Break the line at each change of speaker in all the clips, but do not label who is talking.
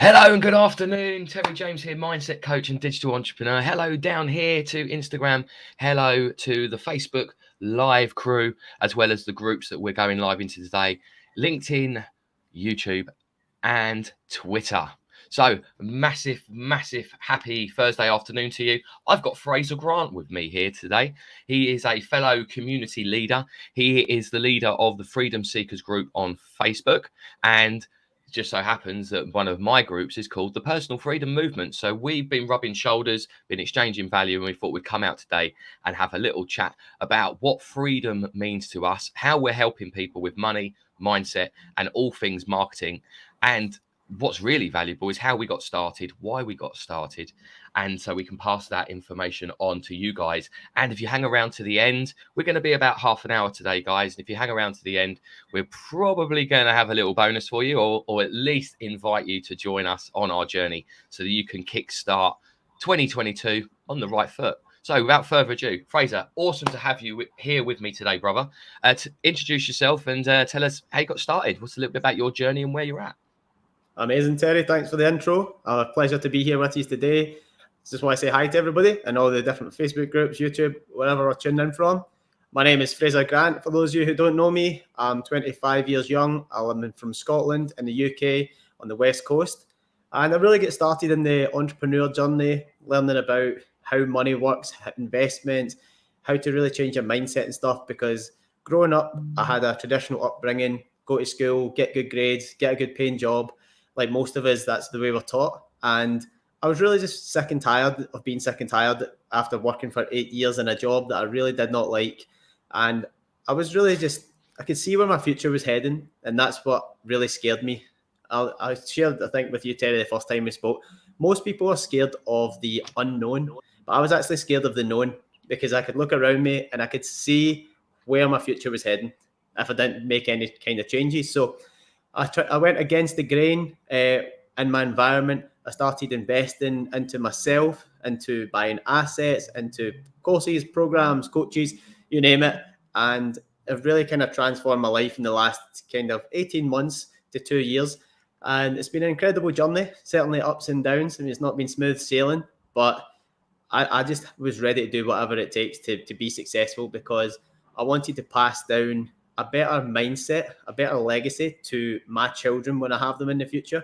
Hello and good afternoon. Terry James here, mindset coach and digital entrepreneur. Hello down here to Instagram. Hello to the Facebook live crew, as well as the groups that we're going live into today, LinkedIn, YouTube, and Twitter. So massive happy Thursday afternoon to you. I've got Fraser Grant with me here today. He is a fellow community leader. He is the leader of the Freedom Seekers group on Facebook, and just so happens that one of my groups is called the Personal Freedom Movement. So we've been rubbing shoulders, been exchanging value, and we thought we'd come out today and have a little chat about what freedom means to us, how we're helping people with money, mindset, and all things marketing. And what's really valuable is how we got started, why we got started, and so we can pass that information on to you guys. And if you hang around to the end, we're going to be about half an hour today, guys. And if you hang around to the end, we're probably going to have a little bonus for you, or at least invite you to join us on our journey so that you can kickstart 2022 on the right foot. So without further ado, Fraser, awesome to have you here with me today, brother. To introduce yourself and tell us how you got started. What's a little bit about your journey and where you're at?
Amazing, Terry. Thanks for the intro. A pleasure to be here with you today. Just want to say hi to everybody and all the different Facebook groups, YouTube, wherever we're tuned in from. My name is Fraser Grant. For those of you who don't know me, I'm 25 years young. I'm from Scotland in the UK on the West Coast. And I really get started in the entrepreneur journey, learning about how money works, investments, how to really change your mindset and stuff. Because growing up, I had a traditional upbringing, go to school, get good grades, get a good paying job. Like most of us, that's the way we're taught. And I was really just sick and tired of being sick and tired after working for 8 years in a job that I really did not like. And I was really I could see where my future was heading. And that's what really scared me. I shared, I think, with you, Terry, the first time we spoke. Most people are scared of the unknown, but I was actually scared of the known because I could look around me and I could see where my future was heading if I didn't make any kind of changes. So I went against the grain in my environment. I started investing into myself, into buying assets, into courses, programs, coaches, you name it. And it really kind of transformed my life in the last kind of 18 months to 2 years. And it's been an incredible journey, certainly ups and downs. I mean, it's not been smooth sailing, but I just was ready to do whatever it takes to be successful because I wanted to pass down a better mindset, a better legacy to my children when I have them in the future,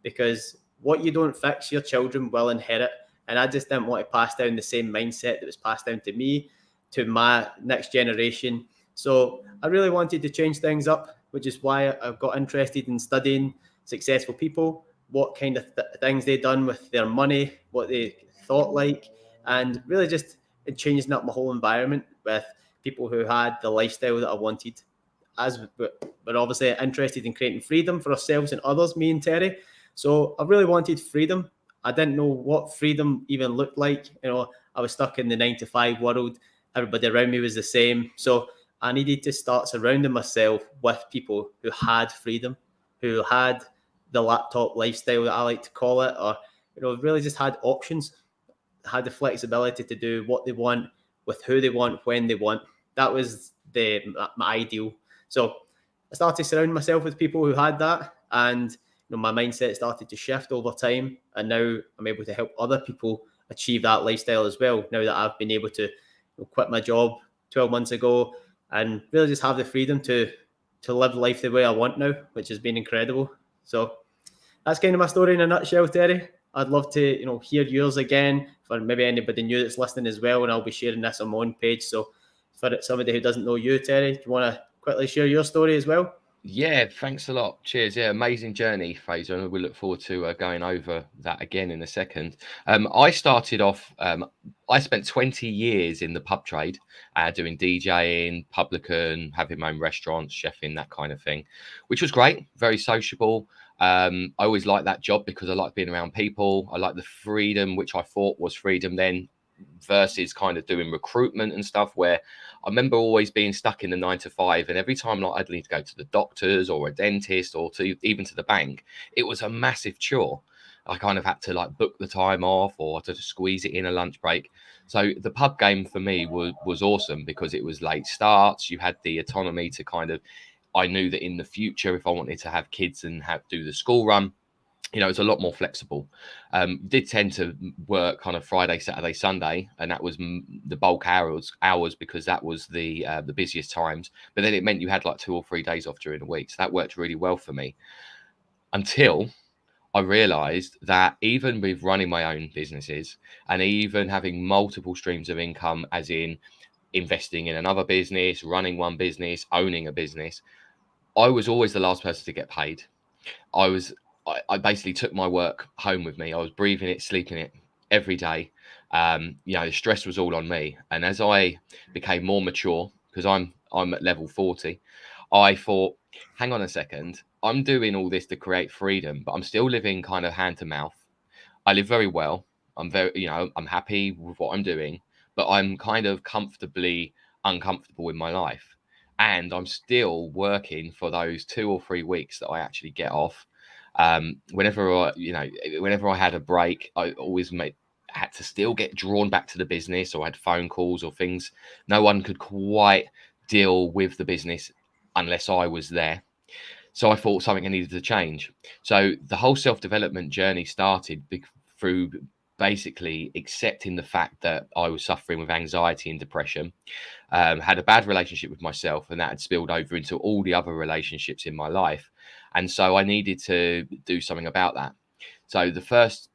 because what you don't fix, your children will inherit. And I just didn't want to pass down the same mindset that was passed down to me, to my next generation. So I really wanted to change things up, which is why I got interested in studying successful people, what kind of things they'd done with their money, what they thought like, and really just changing up my whole environment with people who had the lifestyle that I wanted. As we're obviously interested in creating freedom for ourselves and others, me and Terry. So I really wanted freedom. I didn't know what freedom even looked like. You know, I was stuck in the 9-to-5 world. Everybody around me was the same. So I needed to start surrounding myself with people who had freedom, who had the laptop lifestyle that I like to call it, or, you know, really just had options, had the flexibility to do what they want, with who they want, when they want. That was my ideal. So I started surrounding myself with people who had that, and, you know, my mindset started to shift over time. And now I'm able to help other people achieve that lifestyle as well. Now that I've been able to, you know, quit my job 12 months ago and really just have the freedom to live life the way I want now, which has been incredible. So that's kind of my story in a nutshell, Terry. I'd love to, you know, hear yours again for maybe anybody new that's listening as well. And I'll be sharing this on my own page. So for somebody who doesn't know you, Terry, do you want to quickly share your story as well?
Yeah, thanks a lot. Cheers. Yeah, amazing journey, Fraser. And we look forward to going over that again in a second. I started off, I spent 20 years in the pub trade, doing DJing, publican, having my own restaurants, chefing, that kind of thing, which was great, very sociable. I always liked that job because I like being around people. I like the freedom, which I thought was freedom then, versus kind of doing recruitment and stuff, where I remember always being stuck in the 9-to-5, and every time like I'd need to go to the doctors or a dentist or to even to the bank, it was a massive chore. I kind of had to like book the time off or to squeeze it in a lunch break. So the pub game for me was awesome because it was late starts. You had the autonomy to kind of, I knew that in the future, if I wanted to have kids and do the school run, it's a lot more flexible. Did tend to work kind of Friday, Saturday, Sunday, and that was the bulk hours because that was the busiest times. But then it meant you had like 2 or 3 days off during the week, so that worked really well for me until I realized that even with running my own businesses and even having multiple streams of income, as in investing in another business, running one business, owning a business, I was always the last person to get paid. I basically took my work home with me. I was breathing it, sleeping it every day. The stress was all on me. And as I became more mature, because I'm at level 40, I thought, hang on a second, I'm doing all this to create freedom, but I'm still living kind of hand to mouth. I live very well. I'm happy with what I'm doing, but I'm kind of comfortably uncomfortable in my life. And I'm still working for those 2 or 3 weeks that I actually get off. Whenever I had a break, I always had to still get drawn back to the business, or I had phone calls or things. No one could quite deal with the business unless I was there. So I thought something needed to change. So the whole self-development journey started through basically accepting the fact that I was suffering with anxiety and depression, had a bad relationship with myself, and that had spilled over into all the other relationships in my life. And so I needed to do something about that. So the first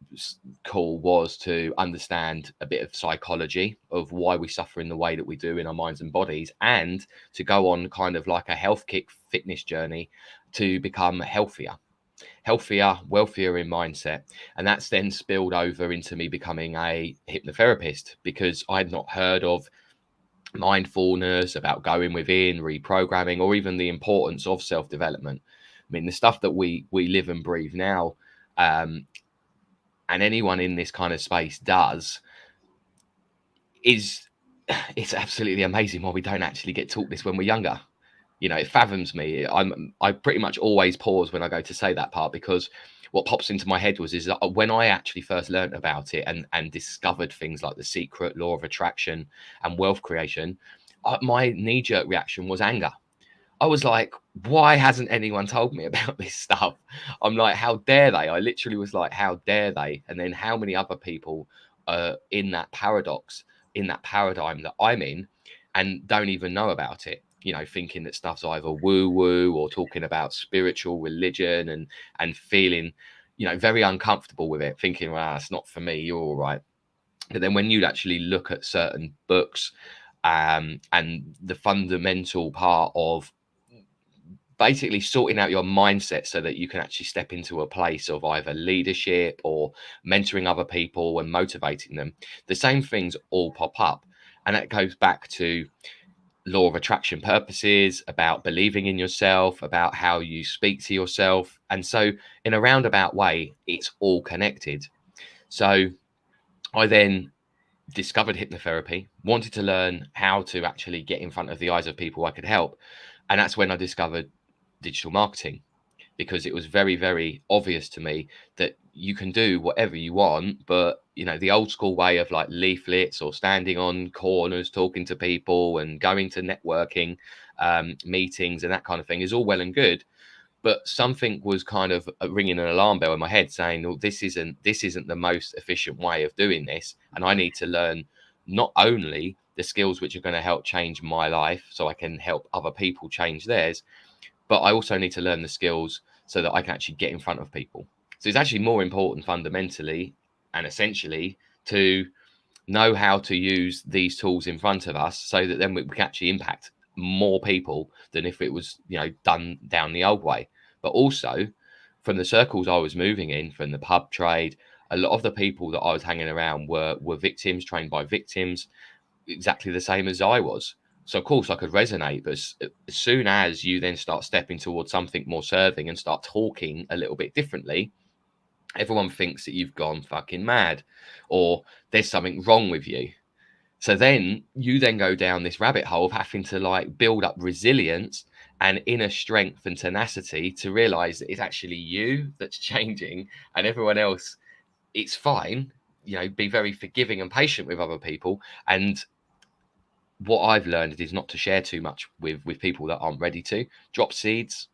call was to understand a bit of psychology of why we suffer in the way that we do in our minds and bodies, and to go on kind of like a health kick fitness journey to become healthier, wealthier in mindset. And that's then spilled over into me becoming a hypnotherapist, because I had not heard of mindfulness, about going within, reprogramming, or even the importance of self-development. I mean, the stuff that we live and breathe now, and anyone in this kind of space does, it's absolutely amazing why we don't actually get taught this when we're younger. It fathoms me. I pretty much always pause when I go to say that part, because what pops into my head is that when I actually first learned about it and discovered things like The Secret, law of attraction, and wealth creation, my knee-jerk reaction was anger. I was like, why hasn't anyone told me about this stuff? I'm like, how dare they? I literally was like, how dare they? And then how many other people are in that paradox, in that paradigm that I'm in, and don't even know about it, thinking that stuff's either woo-woo or talking about spiritual religion, and feeling, very uncomfortable with it, thinking, well, it's not for me, you're all right. But then when you actually look at certain books, and the fundamental part of basically sorting out your mindset so that you can actually step into a place of either leadership or mentoring other people and motivating them, the same things all pop up. And that goes back to law of attraction purposes, about believing in yourself, about how you speak to yourself. And so in a roundabout way, it's all connected. So I then discovered hypnotherapy, wanted to learn how to actually get in front of the eyes of people I could help. And that's when I discovered digital marketing, because it was very, very obvious to me that you can do whatever you want, but the old school way of like leaflets or standing on corners talking to people and going to networking meetings and that kind of thing is all well and good. But something was kind of ringing an alarm bell in my head saying, oh, this isn't the most efficient way of doing this. And I need to learn not only the skills which are going to help change my life so I can help other people change theirs, but I also need to learn the skills so that I can actually get in front of people. So it's actually more important fundamentally and essentially to know how to use these tools in front of us, so that then we can actually impact more people than if it was done down the old way. But also, from the circles I was moving in, from the pub trade, a lot of the people that I was hanging around were victims, trained by victims, exactly the same as I was. So of course I could resonate, but as soon as you then start stepping towards something more serving and start talking a little bit differently, everyone thinks that you've gone fucking mad, or there's something wrong with you. So then you then go down this rabbit hole of having to like build up resilience and inner strength and tenacity to realize that it's actually you that's changing, and everyone else, it's fine. Be very forgiving and patient with other people. And what I've learned is not to share too much with people that aren't ready to drop seeds.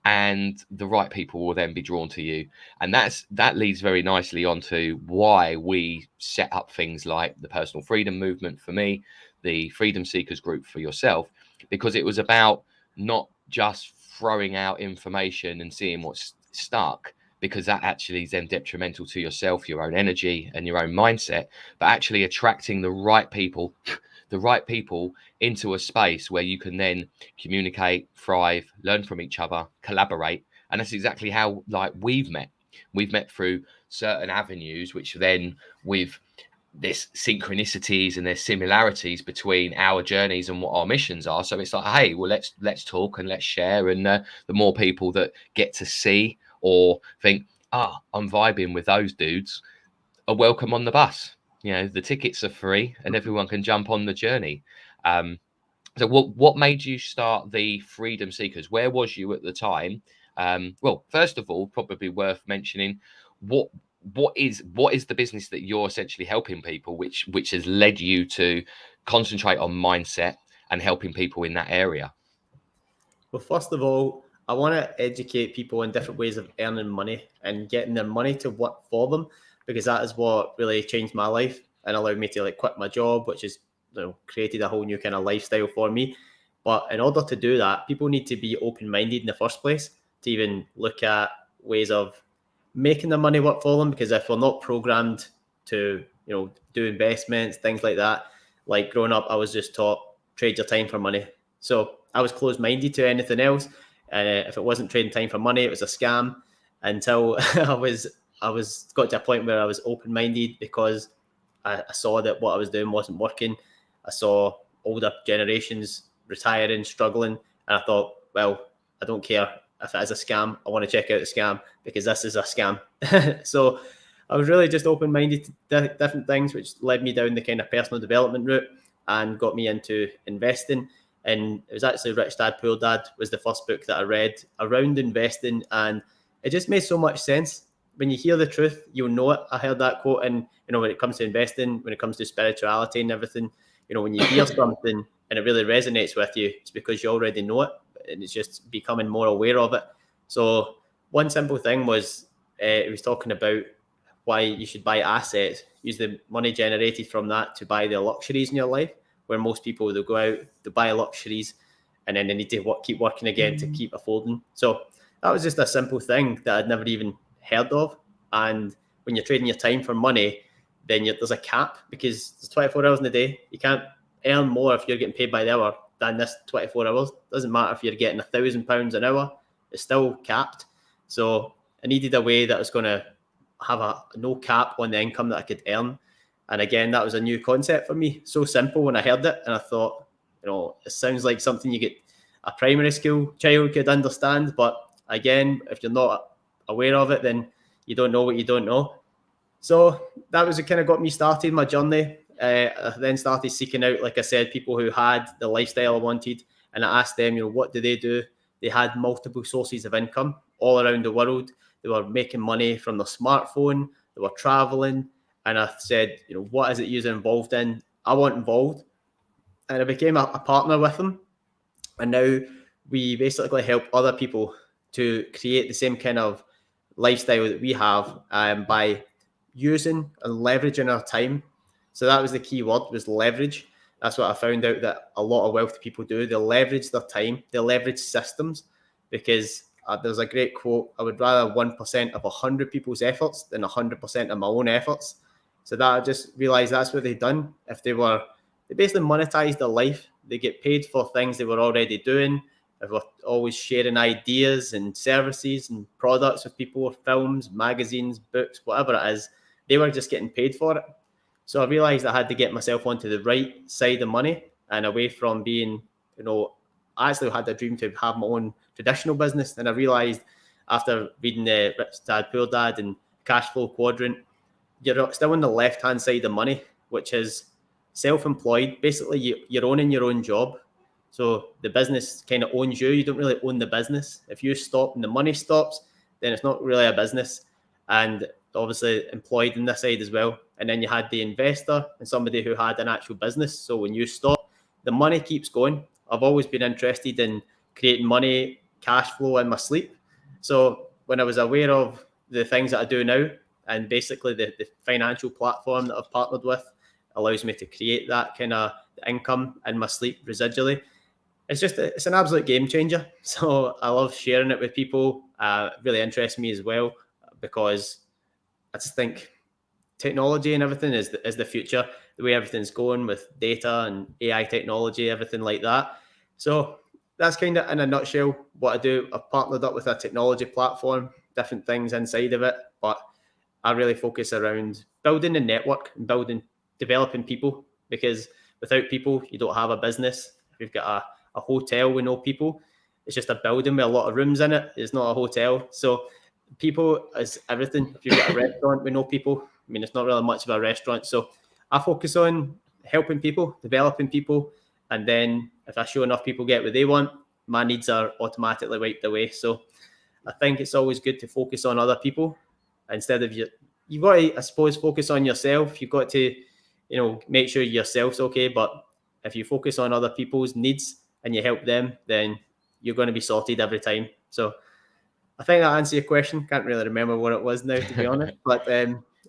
and the right people will then be drawn to you. And that leads very nicely onto why we set up things like the personal freedom movement for me, the freedom seekers group for yourself, because it was about not just throwing out information and seeing what's stuck, because that actually is then detrimental to yourself, your own energy and your own mindset, but actually attracting the right people the right people into a space where you can then communicate, thrive, learn from each other, collaborate. And that's exactly how like we've met through certain avenues, which then with this synchronicities and there's similarities between our journeys and what our missions are. So it's like, hey, well, let's talk and let's share. And the more people that get to see or think, I'm vibing with those dudes, are welcome on the bus. The tickets are free and everyone can jump on the journey. So what made you start the Freedom Seekers? Where was you at the time? Well, first of all, probably worth mentioning what is the business that you're essentially helping people, which has led you to concentrate on mindset and helping people in that area?
Well, first of all, I want to educate people in different ways of earning money and getting their money to work for them, because that is what really changed my life and allowed me to like quit my job, which has created a whole new kind of lifestyle for me. But in order to do that, people need to be open-minded in the first place to even look at ways of making the money work for them. Because if we're not programmed to, do investments, things like that, like growing up, I was just taught trade your time for money. So I was closed-minded to anything else. And if it wasn't trading time for money, it was a scam, until I was got to a point where I was open-minded, because I saw that what I was doing wasn't working. I saw older generations retiring, struggling, and I thought, well, I don't care if it is a scam. I want to check out the scam, because this is a scam. So I was really just open-minded to different things, which led me down the kind of personal development route and got me into investing. And it was actually Rich Dad Poor Dad was the first book that I read around investing, and it just made so much sense. When you hear the truth, you'll know it. I heard that quote, and when it comes to investing, when it comes to spirituality and everything, when you hear something and it really resonates with you, it's because you already know it, and it's just becoming more aware of it. So one simple thing was, it was talking about why you should buy assets, use the money generated from that to buy the luxuries in your life, where most people, they'll go out, they buy luxuries, and then they need to keep working again to keep affording. So that was just a simple thing that I'd never even heard of. And when you're trading your time for money, then there's a cap, because there's 24 hours in a day. You can't earn more if you're getting paid by the hour than this 24 hours. Doesn't matter if you're getting £1,000 an hour, it's still capped. So I needed a way that was going to have a no cap on the income that I could earn. And again, that was a new concept for me. So simple when I heard it. And I thought, it sounds like something a primary school child could understand. But again, if you're not aware of it, then you don't know what you don't know. So that was what kind of got me started my journey. I then started seeking out, like I said, people who had the lifestyle I wanted. And I asked them, what do they do? They had multiple sources of income all around the world. They were making money from their smartphone. They were traveling. And I said, what is it you're involved in? I want involved. And I became a partner with them. And now we basically help other people to create the same kind of lifestyle that we have, by using and leveraging our time. So that was the key word, was leverage. That's what I found out that a lot of wealthy people do. They leverage their time. They leverage systems, because there's a great quote: I would rather 1% of 100 people's efforts than 100% of my own efforts. So that I just realized that's what they've done. If they basically monetized their life. They get paid for things they were already doing. They were always sharing ideas and services and products with people, films, magazines, books, whatever it is. They were just getting paid for it. So I realized I had to get myself onto the right side of money and away from being, I actually had a dream to have my own traditional business. And I realized after reading the Rich Dad Poor Dad and Cash Flow Quadrant, you're still on the left-hand side of money, which is self-employed. Basically, you're owning your own job. So the business kind of owns you. You don't really own the business. If you stop and the money stops, then it's not really a business. And obviously employed in this side as well. And then you had the investor and somebody who had an actual business. So when you stop, the money keeps going. I've always been interested in creating money, cash flow in my sleep. So when I was aware of the things that I do now, and basically the financial platform that I've partnered with allows me to create that kind of income in my sleep residually, it's an absolute game changer. So I love sharing it with people. It really interests me as well, because I just think technology and everything is the future. The way everything's going with data and AI technology, everything like that. So that's kind of in a nutshell what I do. I've partnered up with a technology platform, different things inside of it, but I really focus around building a network and developing people, because without people, you don't have a business. If you've got a hotel with no people, it's just a building with a lot of rooms in it. It's not a hotel. So people is everything. If you've got a restaurant with no people, I mean, it's not really much of a restaurant. So I focus on helping people, developing people, and then if I show enough people get what they want, my needs are automatically wiped away. So I think it's always good to focus on other people instead of you've got to, I suppose, focus on yourself. You've got to, make sure yourself's okay. But if you focus on other people's needs and you help them, then you're going to be sorted every time. So I think that answers your question. Can't really remember what it was now, to be honest, but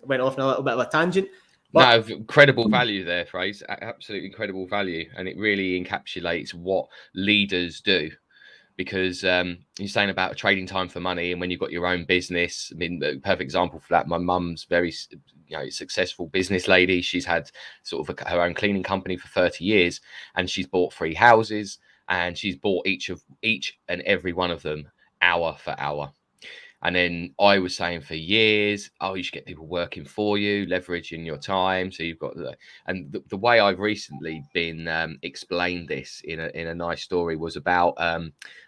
went off on a little bit of a tangent. But
no, incredible value there, Fraser. Absolutely incredible value, and it really encapsulates what leaders do. Because you're saying about trading time for money, and when you've got your own business, I mean, a perfect example for that. My mum's very, successful business lady. She's had sort of her own cleaning company for 30 years, and she's bought 3 houses, and she's bought each and every one of them hour for hour. And then I was saying for years, oh, you should get people working for you, leveraging your time. So you've got the way I've recently been explained this in a nice story was about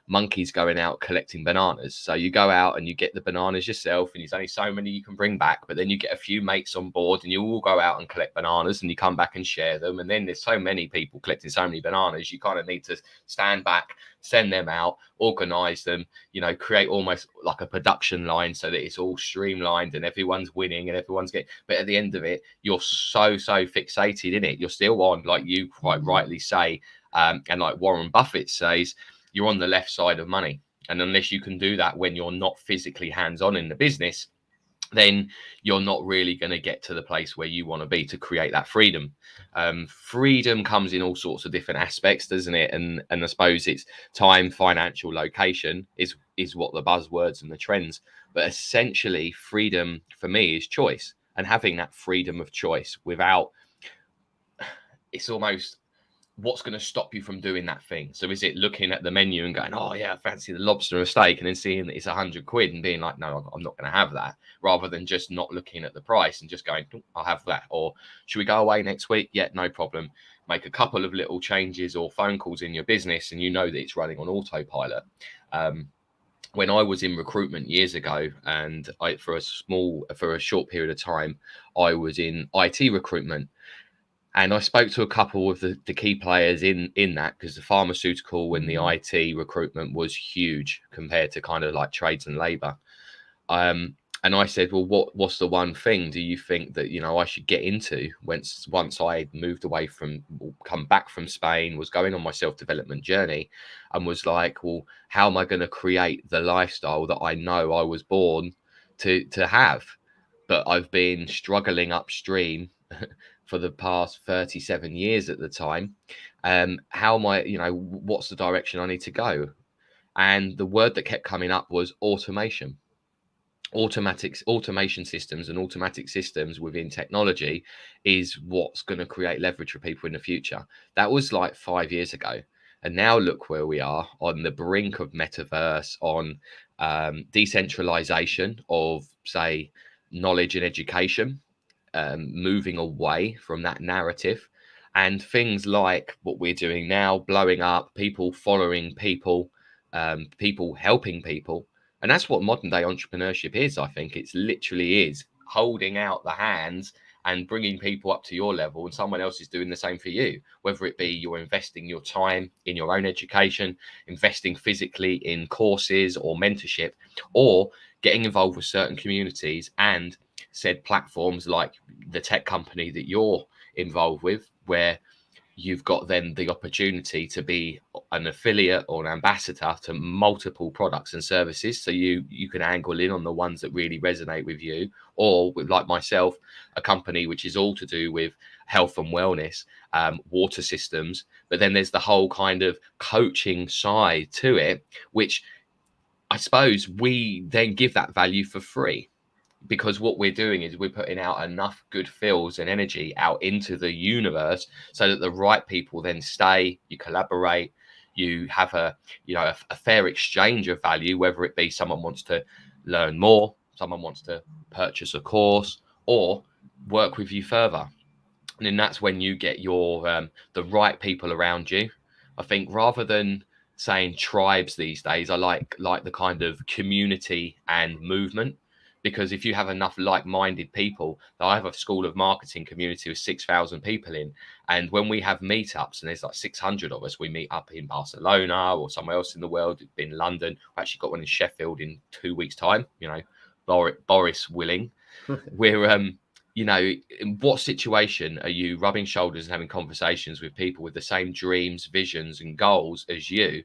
monkeys going out collecting bananas. So you go out and you get the bananas yourself, and there's only so many you can bring back. But then you get a few mates on board, and you all go out and collect bananas, and you come back and share them. And then there's so many people collecting so many bananas, you kind of need to stand back, send them out, organize them, create almost like a production line so that it's all streamlined and everyone's winning and everyone's getting. But at the end of it, you're so fixated in it. You're still on, like you quite rightly say, and like Warren Buffett says, you're on the left side of money. And unless you can do that when you're not physically hands-on in the business, then you're not really going to get to the place where you want to be to create that freedom. Freedom comes in all sorts of different aspects, doesn't it? And I suppose it's time, financial, location is what the buzzwords and the trends. But essentially, freedom for me is choice, and having that freedom of choice without, it's almost, what's going to stop you from doing that thing? So is it looking at the menu and going, oh yeah, I fancy the lobster or steak, and then seeing that it's £100 and being like, no, I'm not going to have that, rather than just not looking at the price and just going, I'll have that? Or should we go away next week? Yeah, no problem. Make a couple of little changes or phone calls in your business, and you know that it's running on autopilot. When I was in recruitment years ago, and for a short period of time, I was in IT recruitment. And I spoke to a couple of the key players in that, because the pharmaceutical and the IT recruitment was huge compared to kind of like trades and labor. And I said, well, what's the one thing do you think that, I should get into once I moved away come back from Spain, was going on my self-development journey, and was like, well, how am I going to create the lifestyle that I know I was born to have? But I've been struggling upstream for the past 37 years at the time. How am I, what's the direction I need to go? And the word that kept coming up was automation. Automation systems and automatic systems within technology is what's going to create leverage for people in the future. That was like 5 years ago. And now look where we are, on the brink of metaverse, on decentralization of, say, knowledge and education, moving away from that narrative, and things like what we're doing now, blowing up, people following people, people helping people. And that's what modern day entrepreneurship is. I think it's literally is holding out the hands and bringing people up to your level, and someone else is doing the same for you, whether it be you're investing your time in your own education, investing physically in courses or mentorship, or getting involved with certain communities and said platforms like the tech company that you're involved with, where you've got then the opportunity to be an affiliate or an ambassador to multiple products and services. So you can angle in on the ones that really resonate with you, or with, like myself, a company which is all to do with health and wellness, water systems. But then there's the whole kind of coaching side to it, which I suppose we then give that value for free, because what we're doing is we're putting out enough good feels and energy out into the universe so that the right people then stay, you collaborate, you have a fair exchange of value, whether it be someone wants to learn more, someone wants to purchase a course, or work with you further. And then that's when you get your the right people around you. I think rather than saying tribes these days, I like the kind of community and movement, because if you have enough like-minded people, I have a school of marketing community with 6,000 people in, and when we have meetups and there's like 600 of us, we meet up in Barcelona or somewhere else in the world, in London. We actually got one in Sheffield in 2 weeks' time. Boris willing. We're in what situation are you rubbing shoulders and having conversations with people with the same dreams, visions, and goals as you?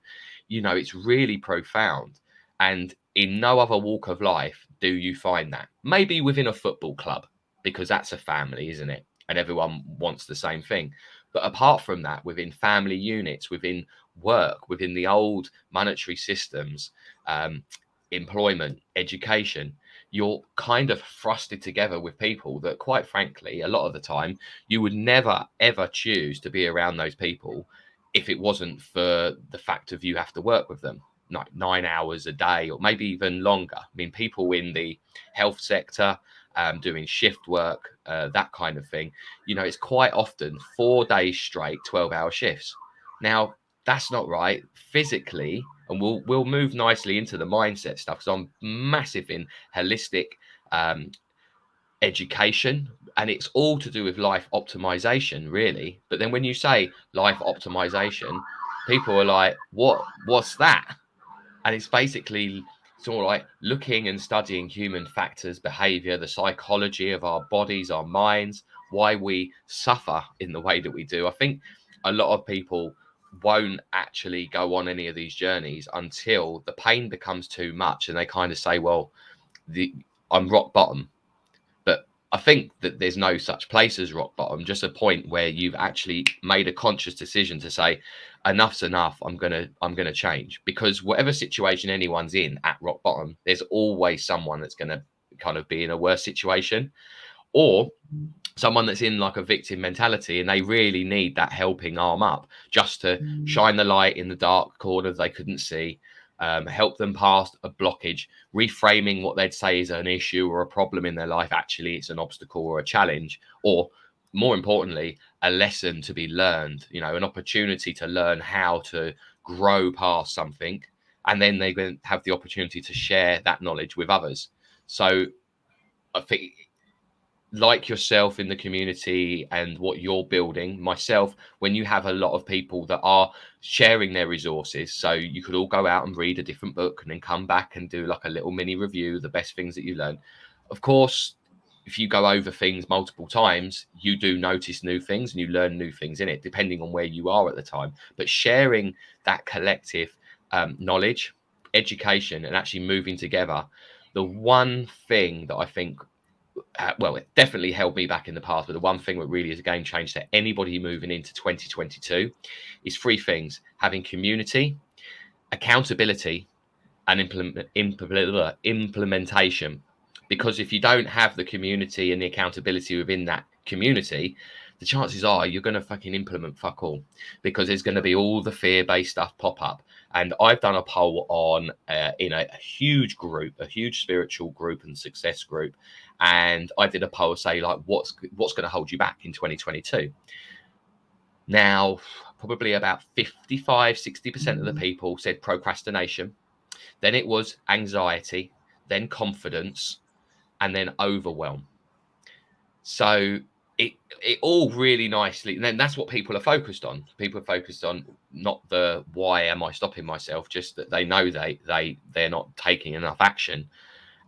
It's really profound. And in no other walk of life do you find that. Maybe within a football club, because that's a family, isn't it? And everyone wants the same thing. But apart from that, within family units, within work, within the old monetary systems, employment, education, you're kind of thrusted together with people that, quite frankly, a lot of the time, you would never, ever choose to be around those people if it wasn't for the fact of you have to work with them like 9 hours a day, or maybe even longer. I mean, people in the health sector, doing shift work, that kind of thing, it's quite often 4 days straight, 12-hour shifts. Now, that's not right physically, and we'll move nicely into the mindset stuff, because I'm massive in holistic education, and it's all to do with life optimization, really. But then when you say life optimization, people are like, what's that? And it's basically sort of like looking and studying human factors, behavior, the psychology of our bodies, our minds, why we suffer in the way that we do. I think a lot of people won't actually go on any of these journeys until the pain becomes too much and they kind of say, well, I'm rock bottom. But I think that there's no such place as rock bottom, just a point where you've actually made a conscious decision to say, enough's enough. I'm gonna change. Because whatever situation anyone's in at rock bottom, there's always someone that's gonna kind of be in a worse situation, or someone that's in like a victim mentality and they really need that helping arm up just to shine the light in the dark corner they couldn't see, help them past a blockage, reframing what they'd say is an issue or a problem in their life. Actually, it's an obstacle or a challenge, or more importantly, a lesson to be learned, an opportunity to learn how to grow past something. And then they're going to have the opportunity to share that knowledge with others. So I think, like yourself in the community and what you're building, myself, when you have a lot of people that are sharing their resources, so you could all go out and read a different book and then come back and do like a little mini review, the best things that you learn. Of course, if you go over things multiple times, you do notice new things and you learn new things in it, depending on where you are at the time. But sharing that collective knowledge, education, and actually moving together, the one thing that I think, well, it definitely held me back in the past, but the one thing that really is a game changer to anybody moving into 2022 is 3 things: having community, accountability, and implementation. Because if you don't have the community and the accountability within that community, the chances are you're going to fucking implement fuck all, because there's going to be all the fear-based stuff pop up. And I've done a poll on in a huge group, a huge spiritual group and success group, and I did a poll, say, like, what's going to hold you back in 2022. Now, probably about 55-60% of the people said procrastination, then it was anxiety, then confidence, and then overwhelm. So it all really nicely, and then that's what people are focused on. People are focused on not the why am I stopping myself, just that they know they're not taking enough action.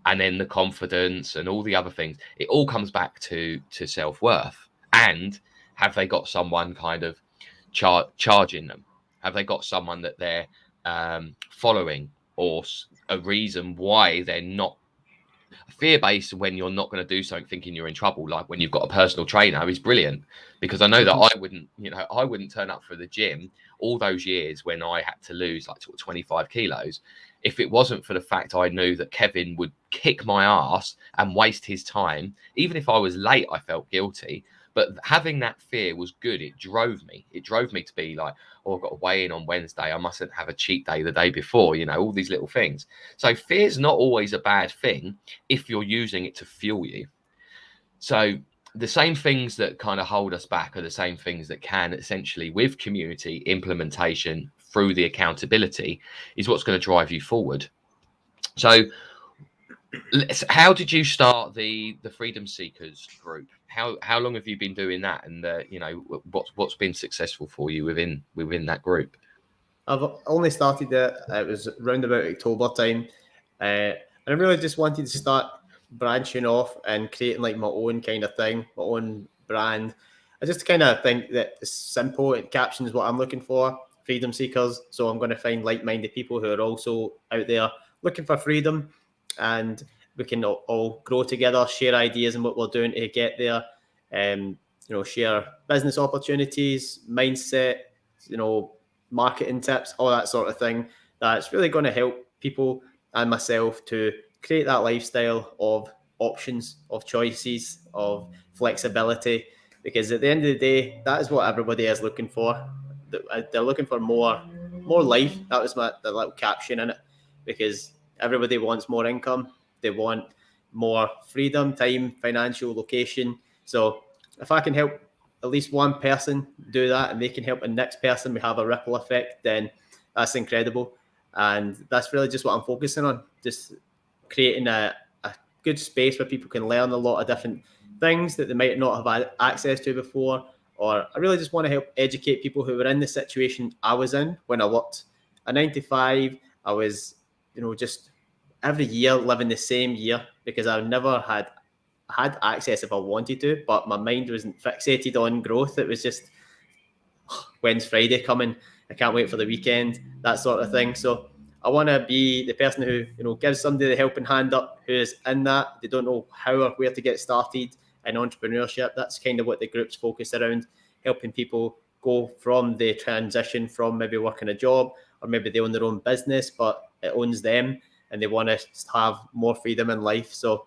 And then the confidence and all the other things, it all comes back to self-worth. And have they got someone kind of charging them? Have they got someone that they're following, or a reason why they're not fear-based? When you're not going to do something thinking you're in trouble, like when you've got a personal trainer, is brilliant, because I know that I wouldn't turn up for the gym all those years when I had to lose like 25 kilos if it wasn't for the fact I knew that Kevin would kick my ass and waste his time. Even if I was late, I felt guilty. But having that fear was good. It drove me to be like, oh, I've got to weigh in on Wednesday, I mustn't have a cheat day the day before, all these little things. So fear's not always a bad thing if you're using it to fuel you. So the same things that kind of hold us back are the same things that can essentially, with community implementation through the accountability, is what's going to drive you forward. So how did you start the Freedom Seekers group? How long have you been doing that, and what's been successful for you within that group?
I've only started it was around about October time, and I really just wanted to start branching off and creating like my own kind of thing, my own brand. I just kind of think that it's simple. It captions what I'm looking for, freedom seekers. So I'm going to find like-minded people who are also out there looking for freedom, and we can all grow together, share ideas and what we're doing to get there. Share business opportunities, mindset, marketing tips, all that sort of thing. That's really going to help people and myself to create that lifestyle of options, of choices, of flexibility. Because at the end of the day, that is what everybody is looking for. They're looking for more life. That was the little caption in it. Because everybody wants more income. They want more freedom, time, financial, location. So if I can help at least one person do that, and they can help the next person, we have a ripple effect, then that's incredible. And that's really just what I'm focusing on, just creating a good space where people can learn a lot of different things that they might not have had access to before. Or I really just want to help educate people who were in the situation I was in when I worked a 9 to 5. I was, just every year living the same year, because I never had access if I wanted to, but my mind wasn't fixated on growth. It was just, when's Friday coming? I can't wait for the weekend, that sort of thing. So I want to be the person who, gives somebody the helping hand up who is in that. They don't know how or where to get started in entrepreneurship. That's kind of what the group's focused around, helping people go from the transition from maybe working a job, or maybe they own their own business, but it owns them and they want to have more freedom in life. So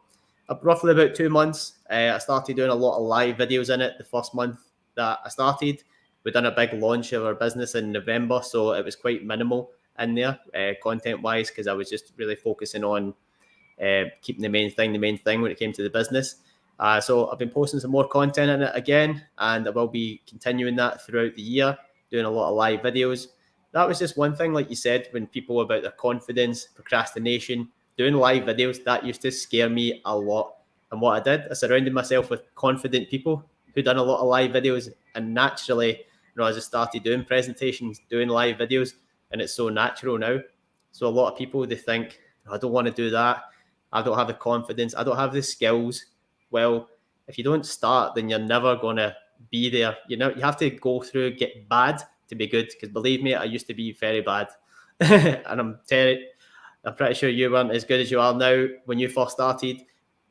roughly about 2 months, I started doing a lot of live videos in it. The first month that I started, we'd done a big launch of our business in November, so it was quite minimal in there, content-wise, because I was just really focusing on keeping the main thing when it came to the business. So I've been posting some more content in it again, and I will be continuing that throughout the year, doing a lot of live videos. That was just one thing, like you said, when people about their confidence, procrastination, doing live videos, that used to scare me a lot. And what I did, I surrounded myself with confident people who done a lot of live videos, and naturally, I just started doing presentations, doing live videos, and it's so natural now. So a lot of people, they think, I don't want to do that. I don't have the confidence. I don't have the skills. Well, if you don't start, then you're never going to be there. You have to go through, get bad to be good. Because believe me, I used to be very bad. And I'm pretty sure you weren't as good as you are now when you first started.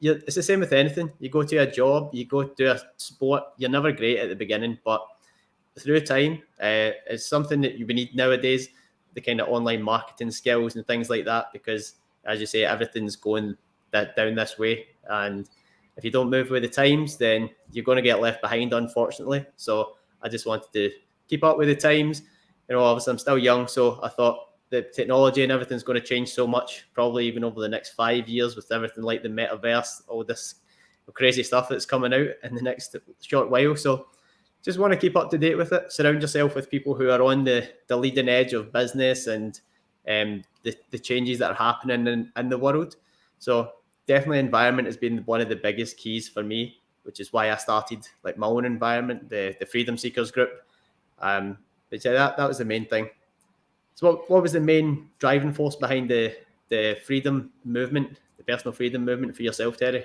It's the same with anything. You go to a job, you go to a sport, you're never great at the beginning, but through time, it's something that you need nowadays, the kind of online marketing skills and things like that, because as you say, everything's going down this way. And if you don't move with the times, then you're going to get left behind, unfortunately. So I just wanted to keep up with the times. Obviously I'm still young, so I thought the technology and everything's going to change so much, probably even over the next 5 years, with everything like the metaverse, all this crazy stuff that's coming out in the next short while. So just want to keep up to date with it. Surround yourself with people who are on the leading edge of business and the changes that are happening in the world. So definitely environment has been one of the biggest keys for me, which is why I started like my own environment, the Freedom Seekers group. But yeah, that was the main thing. So what was the main driving force behind the freedom movement, the personal freedom movement for yourself, Terry?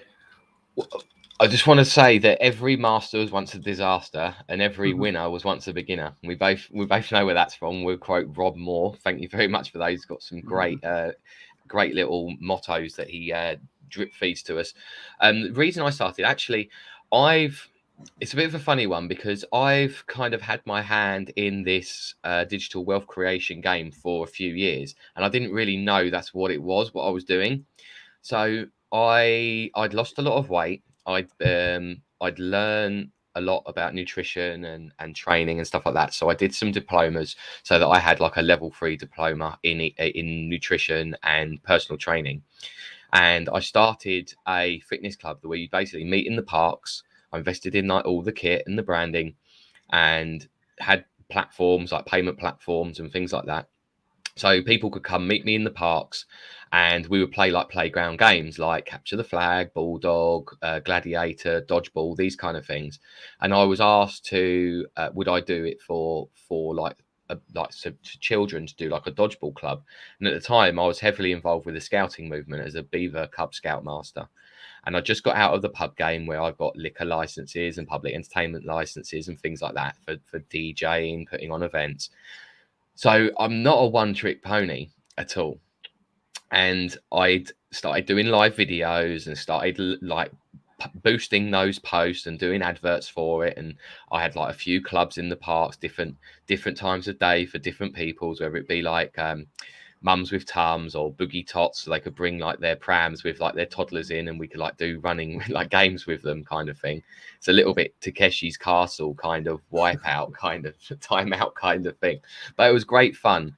I just want to say that every master was once a disaster, and every
Mhm.
winner was once a beginner. We both know where that's from. We'll quote Rob Moore. Thank you very much for those. He's got some
Mhm.
great little mottos that he drip feeds to us. The reason I started, actually, I've it's a bit of a funny one because I've kind of had my hand in this digital wealth creation game for a few years, and I didn't really know that's what it was, what I was doing. So I'd lost a lot of weight. I'd learned a lot about nutrition and training and stuff like that. So I did some diplomas so that I had like a level 3 diploma in nutrition and personal training. And I started a fitness club where you basically meet in the parks. I invested in like all the kit and the branding, and had platforms like payment platforms and things like that, so people could come meet me in the parks, and we would play like playground games like capture the flag, bulldog, gladiator, dodgeball, these kind of things. And I was asked to would I do it for to children to do like a dodgeball club. And at the time I was heavily involved with the scouting movement as a Beaver Cub Scout master. And I just got out of the pub game where I've got liquor licenses and public entertainment licenses and things like that for DJing, putting on events. So I'm not a one-trick pony at all. And I'd started doing live videos and started like boosting those posts and doing adverts for it. And I had like a few clubs in the parks, different times of day for different peoples, whether it be like mums with tums or boogie tots, so they could bring like their prams with like their toddlers in, and we could like do running like games with them, kind of thing. It's a little bit Takeshi's Castle kind of wipeout kind of timeout kind of thing, but it was great fun.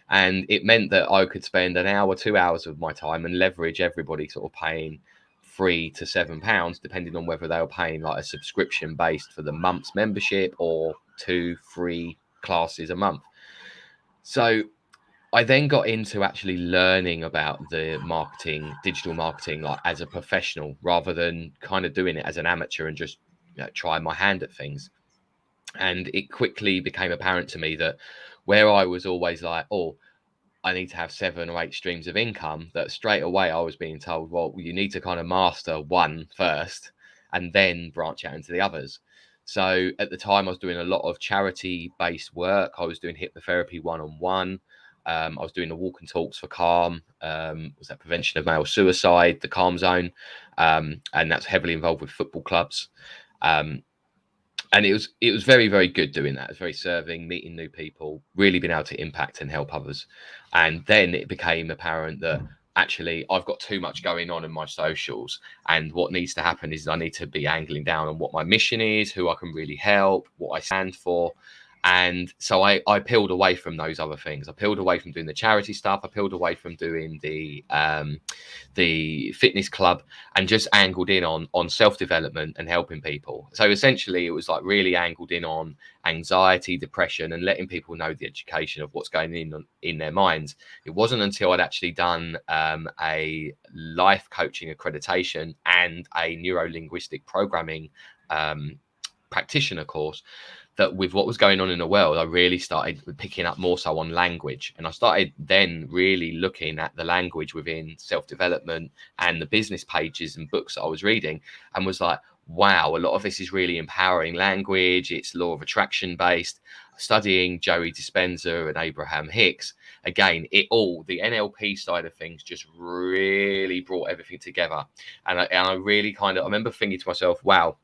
And it meant that I could spend an hour, 2 hours of my time and leverage everybody sort of paying £3 to £7, depending on whether they were paying like a subscription based for the month's membership or 2 free classes a month. So I then got into actually learning about the marketing, digital marketing, like as a professional, rather than kind of doing it as an amateur and just trying my hand at things. And it quickly became apparent to me that where I was always like, oh, I need to have 7 or 8 streams of income, that straight away I was being told, well, you need to kind of master one first and then branch out into the others. So at the time, I was doing a lot of charity based work. I was doing hypnotherapy one-on-one. I was doing the walk and talks for Calm, was that prevention of male suicide, the Calm Zone, and that's heavily involved with football clubs. Um, and it was very, very good doing that. It was very serving, meeting new people, really being able to impact and help others. And then it became apparent that actually I've got too much going on in my socials, and what needs to happen is I need to be angling down on what my mission is, who I can really help, what I stand for. And so I peeled away from those other things. I peeled away from doing the charity stuff. I peeled away from doing the fitness club, and just angled in on self-development and helping people. So essentially it was like really angled in on anxiety, depression, and letting people know the education of what's going in their minds. It wasn't until I'd actually done a life coaching accreditation and a neuro-linguistic programming practitioner course, that with what was going on in the world, I really started picking up more so on language. And I started then really looking at the language within self-development and the business pages and books that I was reading, and was like, wow, a lot of this is really empowering language. It's law of attraction based. Studying Joey Dispenza and Abraham Hicks, again, the NLP side of things just really brought everything together. And I really I remember thinking to myself, wow,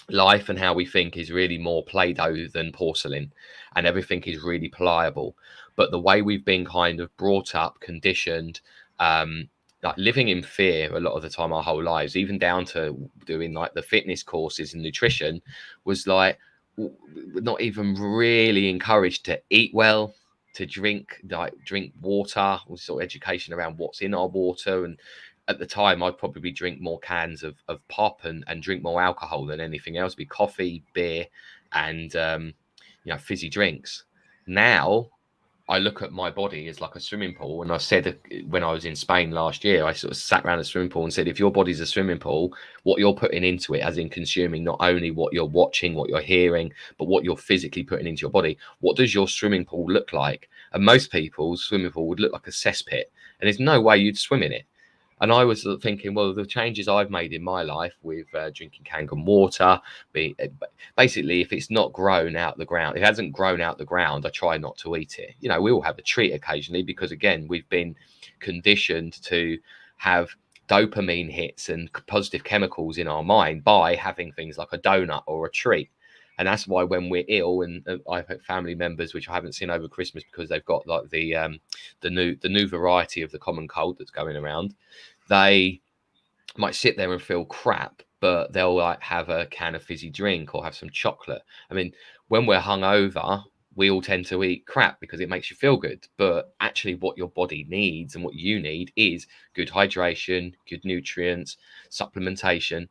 life and how we think is really more Play-Doh than porcelain, and everything is really pliable. But the way we've been kind of brought up, conditioned, like living in fear a lot of the time, our whole lives, even down to doing like the fitness courses and nutrition, was like we're not even really encouraged to eat well, to drink water, or sort of education around what's in our water. And at the time, I'd probably drink more cans of pop and drink more alcohol than anything else. It'd be coffee, beer, and fizzy drinks. Now I look at my body as like a swimming pool. And I said, when I was in Spain last year, I sort of sat around a swimming pool and said, if your body's a swimming pool, what you're putting into it, as in consuming not only what you're watching, what you're hearing, but what you're physically putting into your body, what does your swimming pool look like? And most people's swimming pool would look like a cesspit, and there's no way you'd swim in it. And I was thinking, well, the changes I've made in my life with drinking canned water, basically, if it's not grown out the ground, it hasn't grown out the ground, I try not to eat it. You know, we all have a treat occasionally because, again, we've been conditioned to have dopamine hits and positive chemicals in our mind by having things like a donut or a treat. And that's why when we're ill, and I've had family members which I haven't seen over Christmas because they've got like the new variety of the common cold that's going around, they might sit there and feel crap, but they'll like have a can of fizzy drink or have some chocolate. I mean, when we're hungover, we all tend to eat crap because it makes you feel good. But actually, what your body needs and what you need is good hydration, good nutrients, supplementation.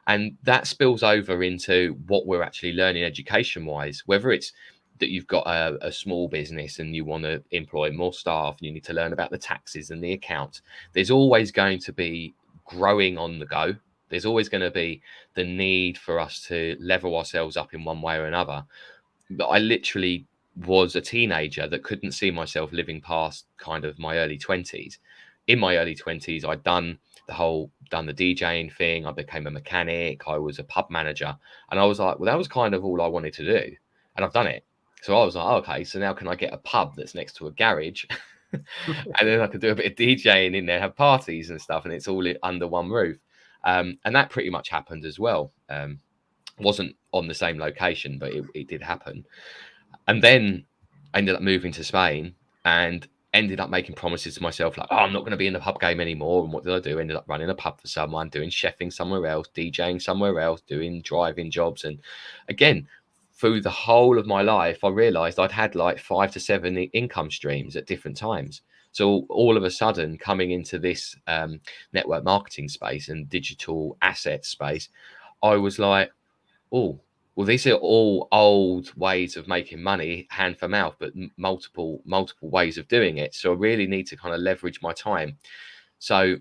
And that spills over into what we're actually learning education wise, whether it's that you've got a small business and you want to employ more staff and you need to learn about the taxes and the accounts. There's always going to be growing on the go. There's always going to be the need for us to level ourselves up in one way or another. But I literally was a teenager that couldn't see myself living past kind of my early 20s. In my early 20s, I'd done the DJing thing. I became a mechanic. I was a pub manager. And I was like, well, that was kind of all I wanted to do. And I've done it. So I was like, okay, so now can I get a pub that's next to a garage? And then I could do a bit of DJing in there, have parties and stuff. And it's all under one roof. And that pretty much happened as well. Wasn't on the same location, but it did happen. And then I ended up moving to Spain and ended up making promises to myself like, oh, I'm not going to be in the pub game anymore. And what did I do? Ended up running a pub for someone, doing chefing somewhere else, DJing somewhere else, doing driving jobs. And again, through the whole of my life, I realized I'd had like 5 to 7 income streams at different times. So all of a sudden, coming into this network marketing space and digital asset space, I was like, oh, well, these are all old ways of making money, hand for mouth, but multiple ways of doing it. So I really need to kind of leverage my time. So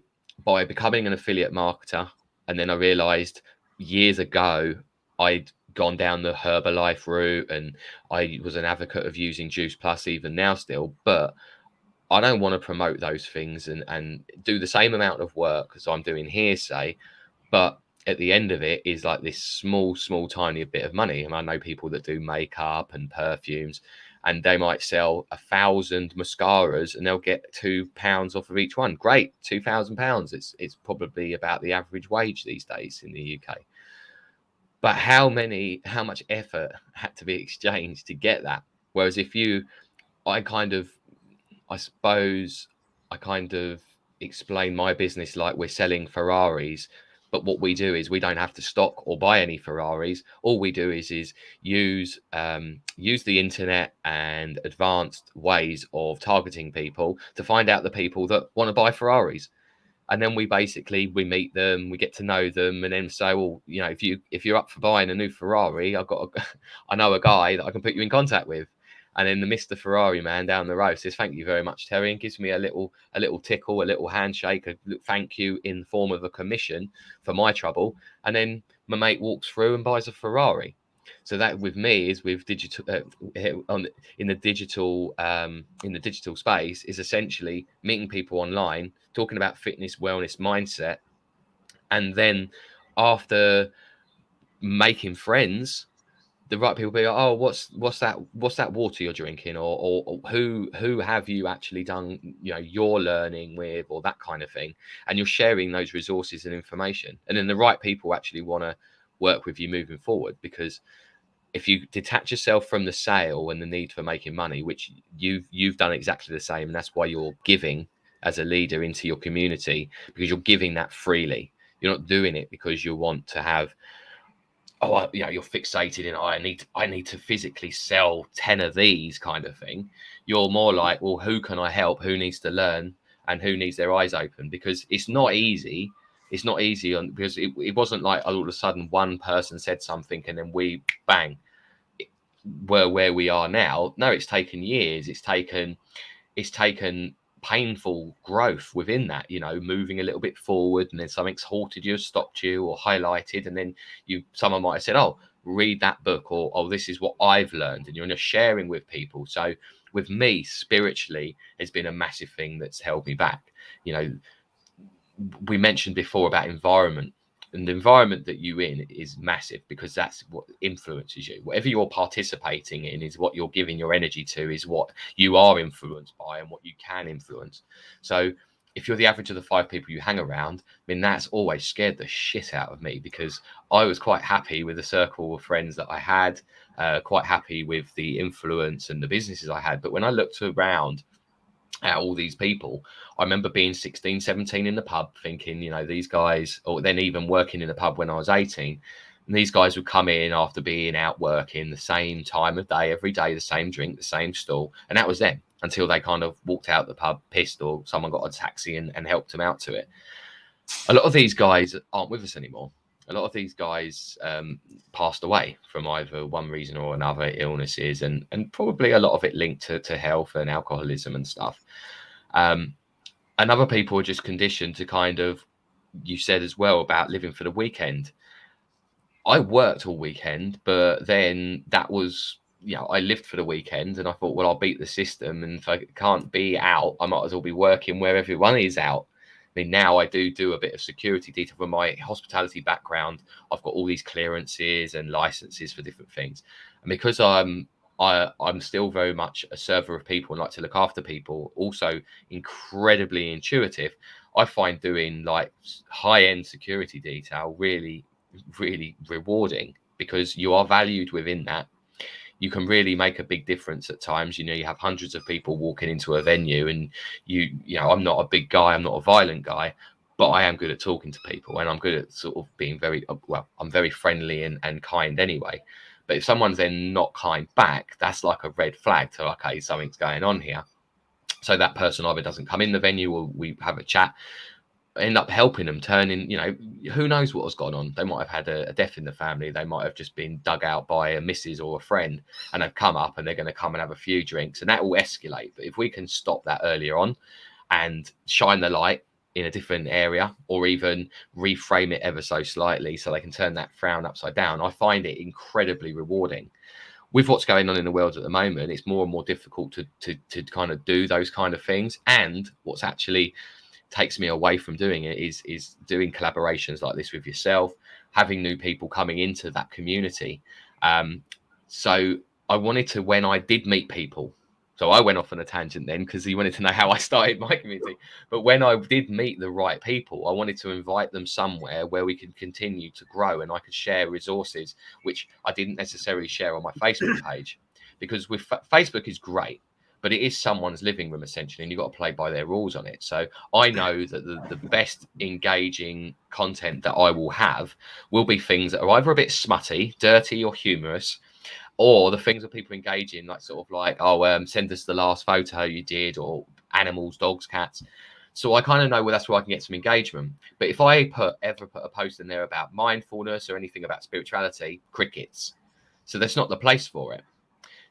by becoming an affiliate marketer, and then I realized years ago, I'd gone down the Herbalife route and I was an advocate of using Juice Plus even now still, but I don't want to promote those things and do the same amount of work as I'm doing here, say, but at the end of it is like this small tiny bit of money. And I know people that do makeup and perfumes, and they might sell 1,000 mascaras and they'll get £2 off of each one. Great, £2,000. It's probably about the average wage these days in the UK. But how much effort had to be exchanged to get that? Whereas I suppose I kind of explain my business like we're selling Ferraris, but what we do is we don't have to stock or buy any Ferraris. All we do is use the internet and advanced ways of targeting people to find out the people that want to buy Ferraris. And then we meet them, we get to know them, and then say, well, you know, if you're up for buying a new Ferrari, I know a guy that I can put you in contact with. And then the Mr. Ferrari man down the road says, thank you very much, Terry, and gives me a little tickle, a little handshake, a thank you in the form of a commission for my trouble. And then my mate walks through and buys a Ferrari. So that with me is with digital in the digital space is essentially meeting people online, talking about fitness, wellness, mindset, and then after making friends, the right people be like, oh, what's that water you're drinking, or who have you actually done, you know, your learning with, or that kind of thing, and you're sharing those resources and information, and then the right people actually want to work with you moving forward. Because if you detach yourself from the sale and the need for making money, which you've done exactly the same, and that's why you're giving as a leader into your community, because you're giving that freely. You're not doing it because you want to have, you know, you're fixated in, I need to physically sell 10 of these kind of thing. You're more like, well, who can I help? Who needs to learn? And who needs their eyes open? Because it's not easy. It's not easy because it wasn't like all of a sudden one person said something and then we bang were where we are now. No, it's taken years. It's taken painful growth within that, you know, moving a little bit forward, and then something's halted you, stopped you, or highlighted, and then someone might have said, oh, read that book, or oh, this is what I've learned, and you're just sharing with people. So with me, spiritually, has been a massive thing that's held me back. You know, we mentioned before about environment. And the environment that you're in is massive, because that's what influences you. Whatever you're participating in is what you're giving your energy to, is what you are influenced by and what you can influence. So if you're the average of the 5 people you hang around, I mean, that's always scared the shit out of me, because I was quite happy with the circle of friends that I had, quite happy with the influence and the businesses I had. But when I looked around at all these people, I remember being 16, 17 in the pub thinking, you know, these guys, or then even working in the pub when I was 18, and these guys would come in after being out working the same time of day, every day, the same drink, the same stall. And that was them until they kind of walked out the pub pissed, or someone got a taxi and helped them out to it. A lot of these guys aren't with us anymore. A lot of these guys passed away from either one reason or another, illnesses, and probably a lot of it linked to health and alcoholism and stuff. And other people are just conditioned to kind of, you said as well about living for the weekend. I worked all weekend, but then that was, you know, I lived for the weekend, and I thought, well, I'll beat the system. And if I can't be out, I might as well be working where everyone is out. I mean, now I do a bit of security detail from my hospitality background. I've got all these clearances and licenses for different things. And because I'm still very much a server of people and like to look after people, also incredibly intuitive, I find doing like high-end security detail really, really rewarding, because you are valued within that. You can really make a big difference at times. You know, you have hundreds of people walking into a venue, and you know, I'm not a big guy, I'm not a violent guy, but I am good at talking to people, and I'm good at sort of being very, well, I'm very friendly and kind anyway. But if someone's then not kind back, that's like a red flag to, okay, something's going on here. So that person either doesn't come in the venue, or we have a chat, end up helping them, turning, you know, who knows what has gone on. They might have had a death in the family. They might have just been dug out by a missus or a friend, and they've come up and they're going to come and have a few drinks, and that will escalate. But if we can stop that earlier on and shine the light in a different area, or even reframe it ever so slightly so they can turn that frown upside down, I find it incredibly rewarding. With what's going on in the world at the moment, it's more and more difficult to kind of do those kind of things. And what's actually takes me away from doing it is doing collaborations like this with yourself, having new people coming into that community. So I wanted to, when I did meet people, so I went off on a tangent then because you wanted to know how I started my community. But when I did meet the right people, I wanted to invite them somewhere where we could continue to grow, and I could share resources, which I didn't necessarily share on my Facebook page, because with Facebook is great, but it is someone's living room essentially, and you've got to play by their rules on it. So I know that the best engaging content that I will have will be things that are either a bit smutty, dirty, or humorous, or the things that people engage in, like sort of like, oh, send us the last photo you did, or animals, dogs, cats. So I kind of know, well, that's where I can get some engagement. But if I ever put a post in there about mindfulness or anything about spirituality, crickets. So that's not the place for it.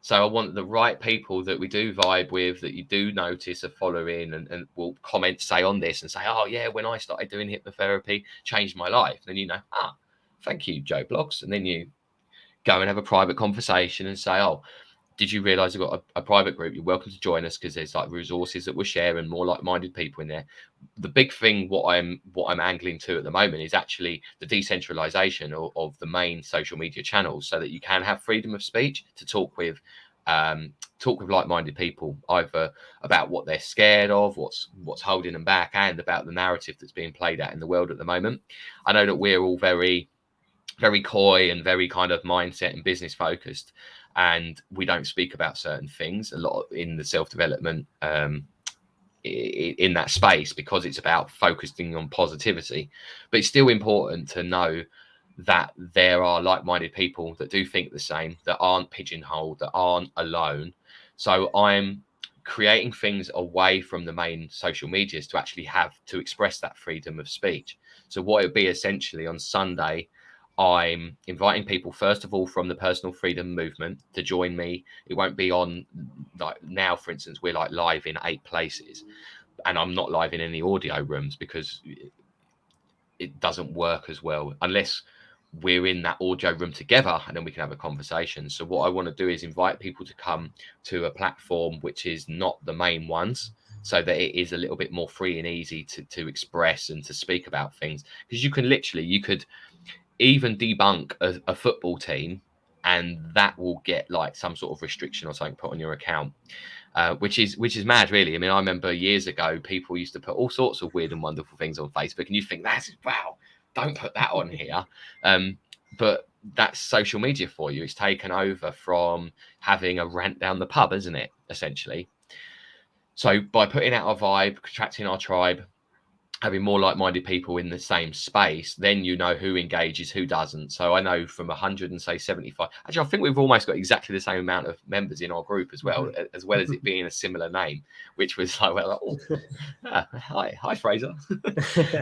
So I want the right people that we do vibe with, that you do notice are following and will comment, say on this and say, oh yeah, when I started doing hypnotherapy, changed my life. Then you know, thank you, Joe Blogs. And then you go and have a private conversation and say, oh, did you realize I've got a private group? You're welcome to join us, because there's like resources that we're sharing, more like-minded people in there. The big thing, what I'm angling to at the moment, is actually the decentralization of the main social media channels, so that you can have freedom of speech to talk with like-minded people, either about what they're scared of, what's holding them back, and about the narrative that's being played out in the world at the moment. I know that we're all very, very coy and very kind of mindset and business focused, and we don't speak about certain things a lot in the self-development in that space, because it's about focusing on positivity. But it's still important to know that there are like-minded people that do think the same, that aren't pigeonholed, that aren't alone. So I'm creating things away from the main social medias to actually have to express that freedom of speech. So what it would be essentially on Sunday, I'm inviting people, first of all, from the personal freedom movement to join me. It won't be on, like now, for instance, we're like live in 8 places, and I'm not live in any audio rooms because it doesn't work as well unless we're in that audio room together, and then we can have a conversation. So what I want to do is invite people to come to a platform which is not the main ones, so that it is a little bit more free and easy to express and to speak about things. Because you could even debunk a football team, and that will get like some sort of restriction or something put on your account, which is mad, really. I mean, I remember years ago people used to put all sorts of weird and wonderful things on Facebook, and you think, that's wow, don't put that on here. But that's social media for you. It's taken over from having a rant down the pub, isn't it, essentially? So by putting out our vibe, attracting our tribe, having more like-minded people in the same space, then you know who engages, who doesn't. So I know from 100 and say 75. Actually, I think we've almost got exactly the same amount of members in our group as well as it being a similar name, which was like, well, hi Fraser.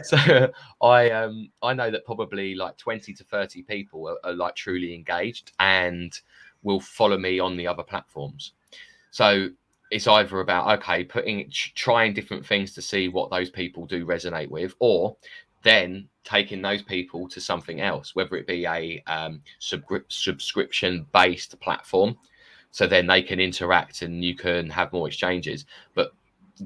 So I know that probably like 20 to 30 people are like truly engaged and will follow me on the other platforms. So it's either about, okay, trying different things to see what those people do resonate with, or then taking those people to something else, whether it be a subscription based platform, so then they can interact and you can have more exchanges. But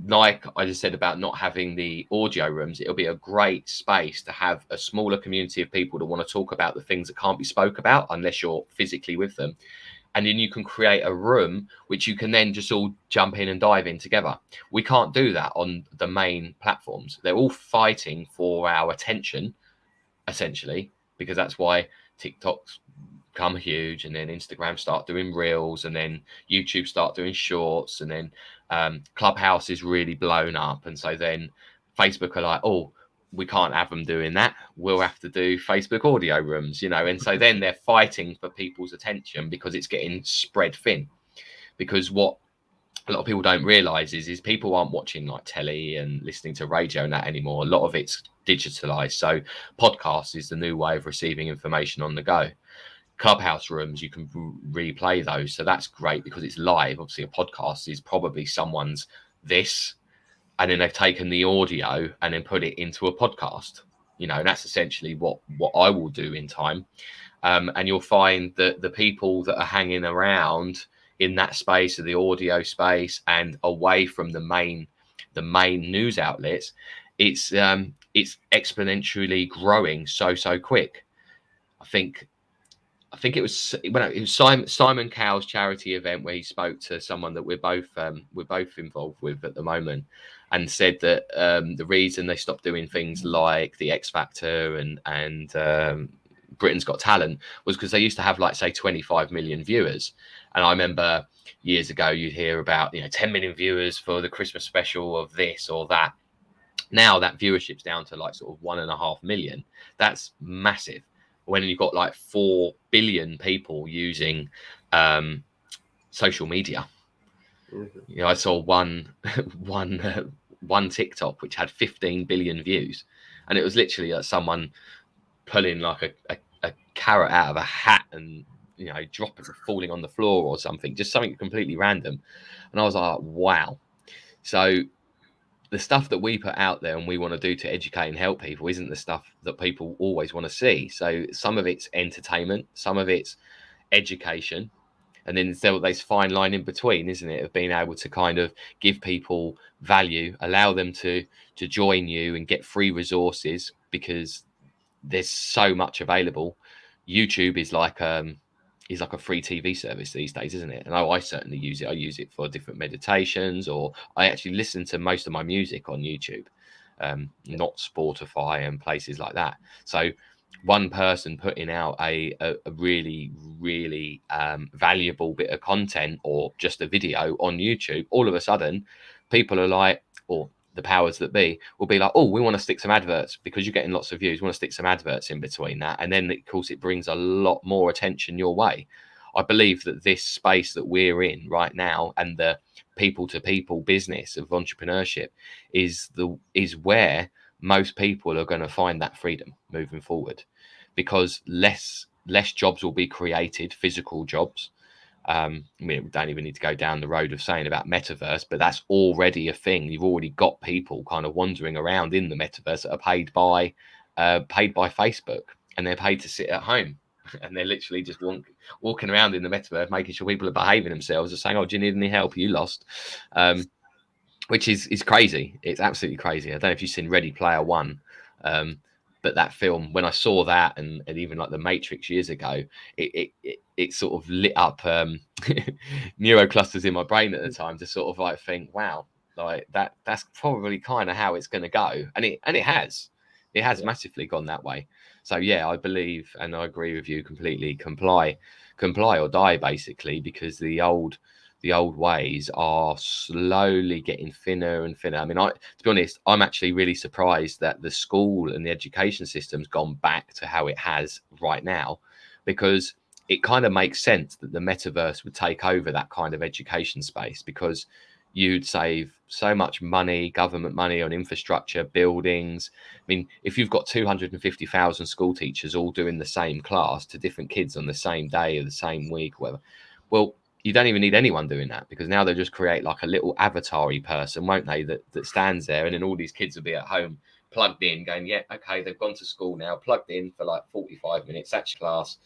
like I just said about not having the audio rooms, it'll be a great space to have a smaller community of people that want to talk about the things that can't be spoke about unless you're physically with them. And then you can create a room which you can then just all jump in and dive in together. We can't do that on the main platforms. They're all fighting for our attention, essentially, because that's why TikTok's become huge, and then Instagram start doing reels, and then YouTube start doing shorts, and then Clubhouse is really blown up. And so then Facebook are like, oh, we can't have them doing that. We'll have to do Facebook audio rooms, and so then they're fighting for people's attention because it's getting spread thin. Because what a lot of people don't realize is people aren't watching like telly and listening to radio and that anymore. A lot of it's digitalized. So podcasts is the new way of receiving information on the go. Clubhouse rooms, you can replay those. So that's great because it's live. Obviously, a podcast is probably someone's this, and then they've taken the audio and then put it into a podcast, and that's essentially what I will do in time. And you'll find that the people that are hanging around in that space of the audio space and away from the main news outlets, it's exponentially growing so quick. I think it was Simon Cowell's charity event where he spoke to someone that we're both involved with at the moment, and said that the reason they stopped doing things like the X Factor and Britain's Got Talent was because they used to have, like, say, 25 million viewers. And I remember years ago you'd hear about 10 million viewers for the Christmas special of this or that. Now that viewership's down to like sort of 1.5 million. That's massive. When you've got like 4 billion people using social media. Mm-hmm. I saw one TikTok which had 15 billion views, and it was literally like someone pulling like a carrot out of a hat and dropping, falling on the floor or something, just something completely random. And I was like, wow. So the stuff that we put out there and we want to do to educate and help people isn't the stuff that people always want to see. So some of it's entertainment, some of it's education, and then there's this fine line in between, isn't it, of being able to kind of give people value, allow them to join you and get free resources, because there's so much available. YouTube is like a free TV service these days, isn't it? And I certainly use it. I use it for different meditations, or I actually listen to most of my music on YouTube, not Spotify and places like that. So one person putting out a really, really valuable bit of content or just a video on YouTube, all of a sudden people are like, or the powers that be will be like, oh, we want to stick some adverts because you're getting lots of views. We want to stick some adverts in between that. And then, of course, it brings a lot more attention your way. I believe that this space that we're in right now and the people-to-people business of entrepreneurship is where most people are going to find that freedom moving forward, because less jobs will be created, physical jobs. We don't even need to go down the road of saying about metaverse, but that's already a thing. You've already got people kind of wandering around in the metaverse that are paid by Facebook, and they're paid to sit at home, and they're literally just walking around in the metaverse, making sure people are behaving themselves, and saying, "Oh, do you need any help? You lost." which is crazy. It's absolutely crazy. I don't know if you've seen Ready Player One, but that film, when I saw that, and even like The Matrix years ago, it sort of lit up neuroclusters in my brain at the time to sort of like think, wow, like that's probably kind of how it's going to go, and it has massively gone that way. So yeah, I believe and I agree with you completely. Comply or die, basically, because the old ways are slowly getting thinner and thinner. I mean, to be honest, I'm actually really surprised that the school and the education system's gone back to how it has right now, because it kind of makes sense that the metaverse would take over that kind of education space, because you'd save so much money, government money, on infrastructure, buildings. I mean, if you've got 250,000 school teachers all doing the same class to different kids on the same day or the same week, or whatever, well, you don't even need anyone doing that, because now they'll just create like a little avatar-y person, won't they, that stands there, and then all these kids will be at home plugged in going, yeah, okay, they've gone to school now, plugged in for like 45 minutes, that's your class.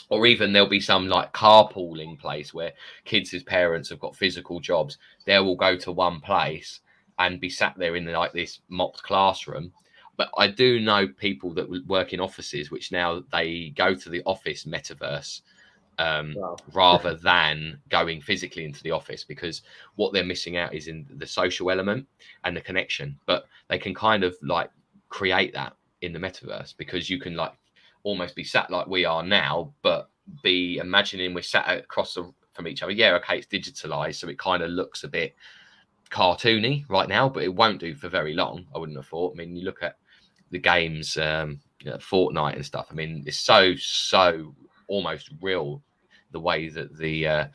Or even there'll be some like carpooling place where kids' parents have got physical jobs. They will go to one place and be sat there in like this mocked classroom. But I do know people that work in offices, which now they go to the office metaverse rather than going physically into the office, because what they're missing out is in the social element and the connection. But they can kind of like create that in the metaverse, because you can like almost be sat like we are now, but be imagining we're sat across from each other. Yeah, okay, it's digitalized, so it kind of looks a bit cartoony right now, but it won't do for very long, I wouldn't have thought. I mean, you look at the games, Fortnite and stuff. I mean, it's so almost real, the way that the I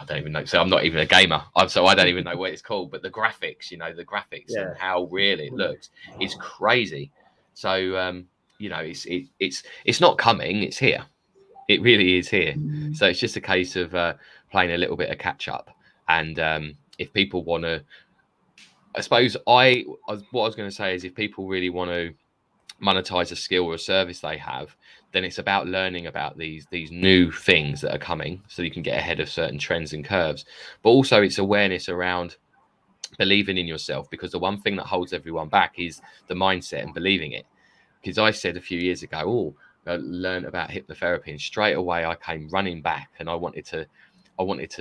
don't even know. So I'm not even a gamer, so I don't even know what it's called. But the graphics, the graphics and how real it looks is crazy. So it's not coming; it's here. It really is here. So it's just a case of playing a little bit of catch up. And if people want to, I suppose what I was going to say is, if people really want to monetize a skill or a service they have, then it's about learning about these new things that are coming, so you can get ahead of certain trends and curves. But also it's awareness around believing in yourself, because the one thing that holds everyone back is the mindset and believing it. Because I said a few years ago, I learned about hypnotherapy, and straight away I came running back, and I wanted to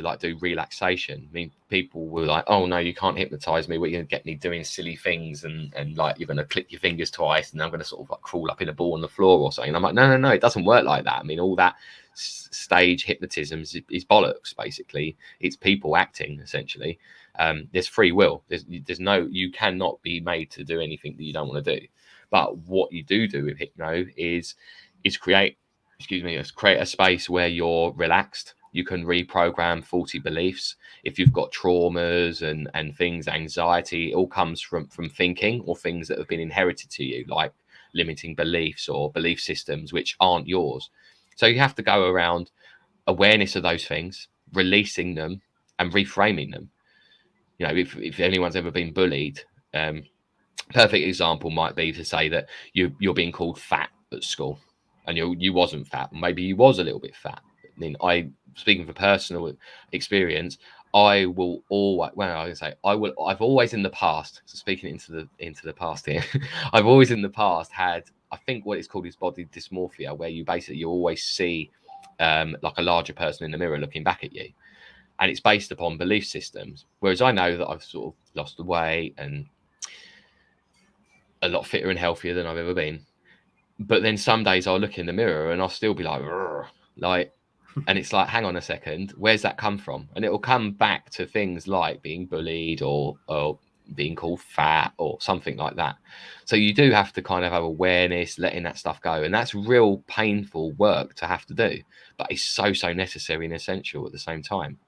like do relaxation. I mean, people were like, oh no, you can't hypnotize me. What, you're going to get me doing silly things, and like you're going to click your fingers twice and I'm going to sort of like crawl up in a ball on the floor or something. And I'm like, no, it doesn't work like that. I mean, all that stage hypnotism is bollocks, basically. It's people acting, essentially. There's free will. There's no, you cannot be made to do anything that you don't want to do. But what you do with hypno is create a space where you're relaxed. You can reprogram faulty beliefs. If you've got traumas and things, anxiety, it all comes from thinking, or things that have been inherited to you, like limiting beliefs or belief systems which aren't yours. So you have to go around awareness of those things, releasing them and reframing them. If anyone's ever been bullied, perfect example might be to say that you're being called fat at school, and you wasn't fat. Maybe you was a little bit fat. I mean, speaking for personal experience, I will always, I've always in the past, so speaking into the past here, I've always in the past had, I think what it's called is body dysmorphia, where you always see like a larger person in the mirror looking back at you. And it's based upon belief systems. Whereas I know that I've sort of lost the weight and a lot fitter and healthier than I've ever been. But then some days I'll look in the mirror and I'll still be like, and it's like, hang on a second, where's that come from? And it will come back to things like being bullied or being called fat or something like that. So you do have to kind of have awareness, letting that stuff go. And that's real painful work to have to do, but it's so necessary and essential at the same time.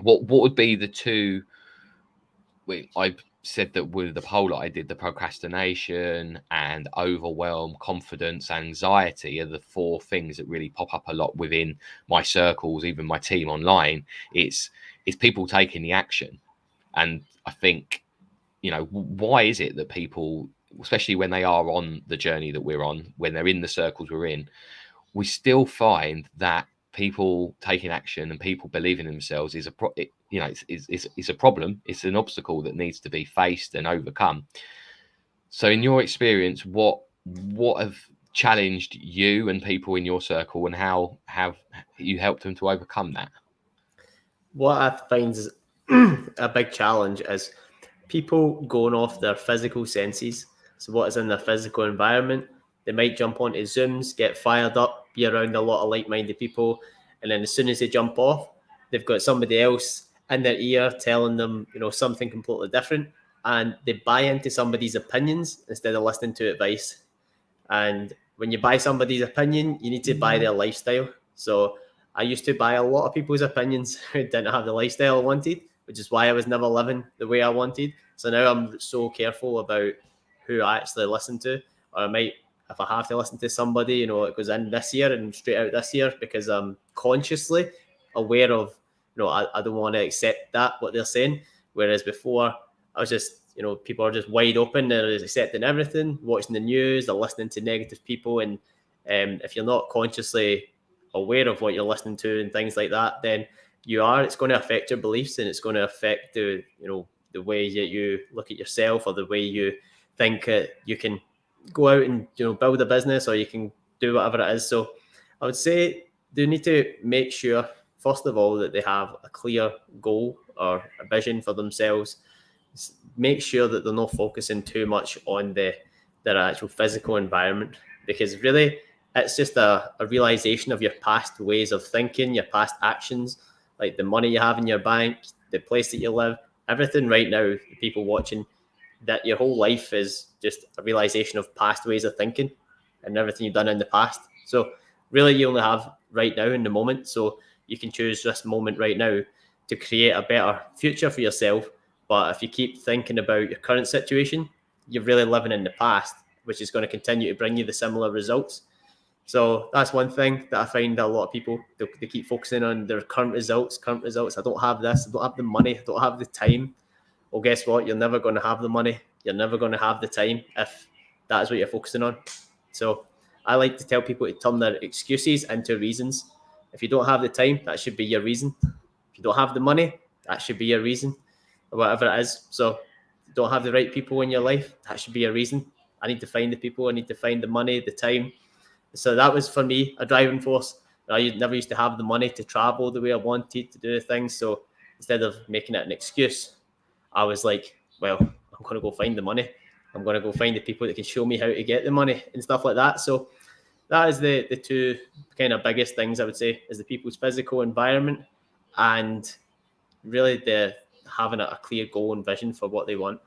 What would be the two? I said that with the poll that I did, the procrastination and overwhelm, confidence, anxiety are the four things that really pop up a lot within my circles, even my team online. It's people taking the action. And I think, why is it that people, especially when they are on the journey that we're on, when they're in the circles we're in, we still find that people taking action and people believing in themselves is it's a problem. It's an obstacle that needs to be faced and overcome. So in your experience, what have challenged you and people in your circle, and how have you helped them to overcome that?
What I find is a big challenge is people going off their physical senses. So what is in their physical environment? They might jump onto Zooms, get fired up, be around a lot of like-minded people, and then as soon as they jump off, they've got somebody else in their ear telling them, something completely different, and they buy into somebody's opinions instead of listening to advice. And when you buy somebody's opinion, you need to buy their lifestyle. So I used to buy a lot of people's opinions who didn't have the lifestyle I wanted, which is why I was never living the way I wanted. So now I'm so careful about who I actually listen to. Or I might, if I have to listen to somebody, it goes in this year and straight out this year, because I'm consciously aware of, I don't want to accept that, what they're saying. Whereas before, I was just, people are just wide open, they're accepting everything, watching the news, they're listening to negative people. And if you're not consciously aware of what you're listening to and things like that, then it's going to affect your beliefs, and it's going to affect the way that you look at yourself, or the way you think you can go out and build a business, or you can do whatever it is. So I would say they need to make sure, first of all, that they have a clear goal or a vision for themselves. Make sure that they're not focusing too much on their actual physical environment, because really it's just a realization of your past ways of thinking, your past actions, like the money you have in your bank, the place that you live, everything right now, the people watching, that your whole life is just a realization of past ways of thinking and everything you've done in the past. So really you only have right now in the moment. So you can choose this moment right now to create a better future for yourself. But if you keep thinking about your current situation, you're really living in the past, which is going to continue to bring you the similar results. So that's one thing that I find that a lot of people, they keep focusing on their current results. I don't have this, I don't have the money, I don't have the time. Well, guess what? You're never going to have the money. You're never going to have the time if that is what you're focusing on. So I like to tell people to turn their excuses into reasons. If you don't have the time, that should be your reason. If you don't have the money, that should be your reason, or whatever it is. So if you don't have the right people in your life, that should be a reason. I need to find the people, I need to find the money, the time. So that was for me a driving force. I never used to have the money to travel the way I wanted to do things. So instead of making it an excuse, I was like, well, I'm going to go find the money. I'm going to go find the people that can show me how to get the money and stuff like that. So that is the two kind of biggest things I would say, is the people's physical environment, and really the having a clear goal and vision for what they want.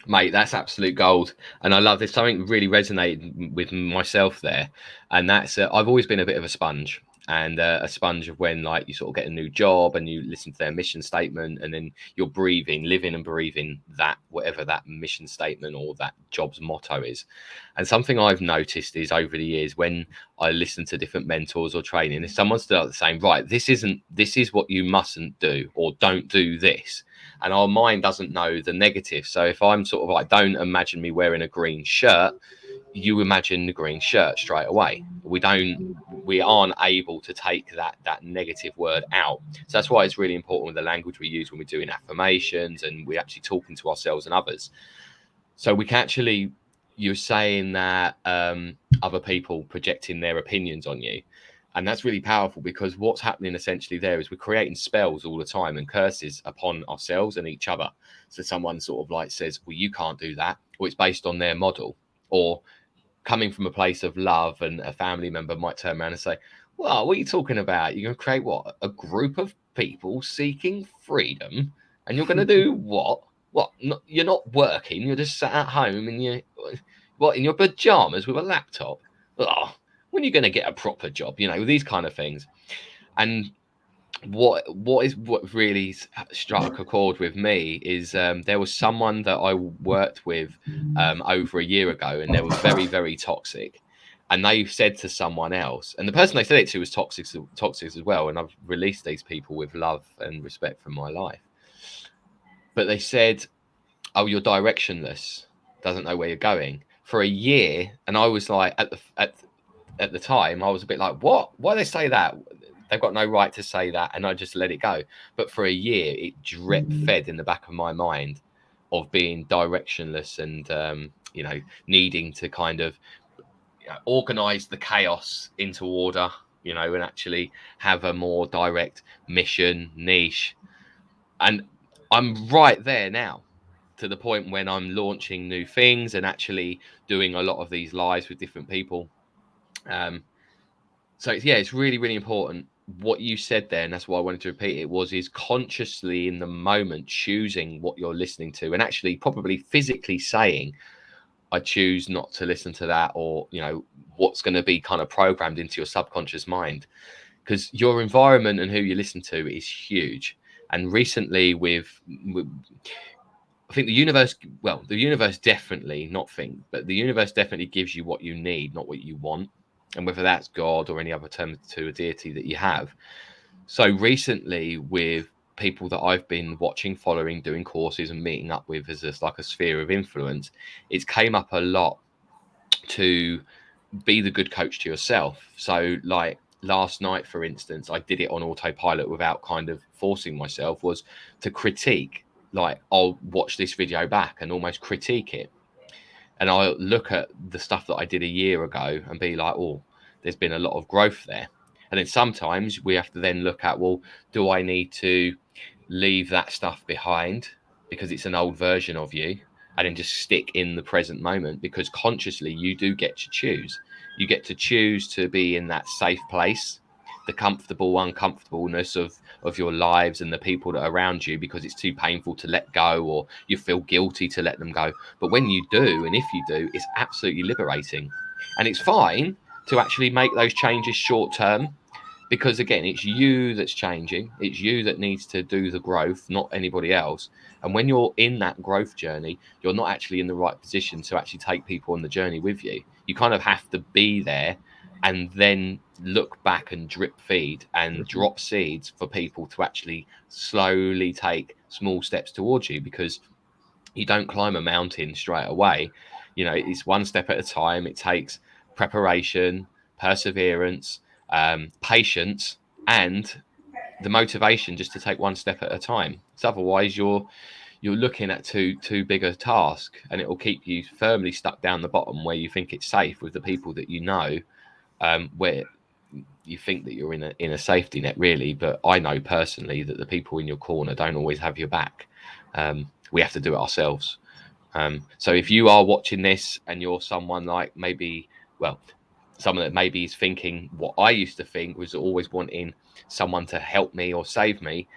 Mate, that's absolute gold. And I love this. Something really resonated with myself there. And that's, I've always been a bit of a sponge, and a sponge of when, like, you sort of get a new job and you listen to their mission statement, and then you're living and breathing that, whatever that mission statement or that job's motto is. And something I've noticed is, over the years, when I listen to different mentors or training, if someone's saying, right, this is what you mustn't do, or don't do this. And our mind doesn't know the negative. So if I'm sort of like, don't imagine me wearing a green shirt, you imagine the green shirt straight away. We aren't able to take that negative word out. So that's why it's really important with the language we use when we're doing affirmations and we're actually talking to ourselves and others. So we can actually, you're saying that other people projecting their opinions on you. And that's really powerful, because what's happening essentially there is we're creating spells all the time and curses upon ourselves and each other. So someone sort of like says, well, you can't do that, or it's based on their model, or coming from a place of love, and a family member might turn around and say, well, what are you talking about? You're going to create what? A group of people seeking freedom, and you're going to do what? What? You're not working. You're just sat at home in your pajamas with a laptop. Oh, when are you going to get a proper job? These kind of things. And what really struck a chord with me is there was someone that I worked with over a year ago, and they were very, very toxic. And they said to someone else, and the person they said it to was toxic as well. And I've released these people with love and respect from my life. But they said, oh, you're directionless, doesn't know where you're going, for a year. And I was like, at the time, I was a bit like, what? Why do they say that? They've got no right to say that, and I just let it go. But for a year, it drip fed in the back of my mind of being directionless and needing to kind of organize the chaos into order, and actually have a more direct mission niche. And I'm right there now, to the point when I'm launching new things and actually doing a lot of these lives with different people. So it's really, really important what you said there, and that's why I wanted to repeat it, is consciously in the moment choosing what you're listening to, and actually probably physically saying, I choose not to listen to that, or what's going to be kind of programmed into your subconscious mind, because your environment and who you listen to is huge. And recently I think the universe definitely, but the universe definitely gives you what you need, not what you want. And whether that's God or any other term to a deity that you have. So recently, with people that I've been watching, following, doing courses and meeting up with as like a sphere of influence, it's came up a lot to be the good coach to yourself. So like last night, for instance, I did it on autopilot without kind of forcing myself, was to critique, like I'll watch this video back and almost critique it. And I'll look at the stuff that I did a year ago and be like, oh, there's been a lot of growth there. And then sometimes we have to then look at, well, do I need to leave that stuff behind because it's an old version of you, and then just stick in the present moment? Because consciously you do get to choose. You get to choose to be in that safe place, the comfortable uncomfortableness of your lives and the people that are around you, because it's too painful to let go, or you feel guilty to let them go. But when you do, and if you do, it's absolutely liberating. And it's fine to actually make those changes short term, because again, it's you that's changing. It's you that needs to do the growth, not anybody else. And when you're in that growth journey, you're not actually in the right position to actually take people on the journey with you. You kind of have to be there and then look back and drip feed and drop seeds for people to actually slowly take small steps towards you, because you don't climb a mountain straight away. It's one step at a time. It takes preparation, perseverance, patience, and the motivation just to take one step at a time. So otherwise you're looking at too big a task, and it will keep you firmly stuck down the bottom where you think it's safe with the people that where you think that you're in a safety net, really. But I know personally that the people in your corner don't always have your back. We have to do it ourselves. So if you are watching this and you're someone like someone that maybe is thinking what I used to think, was always wanting someone to help me or save me,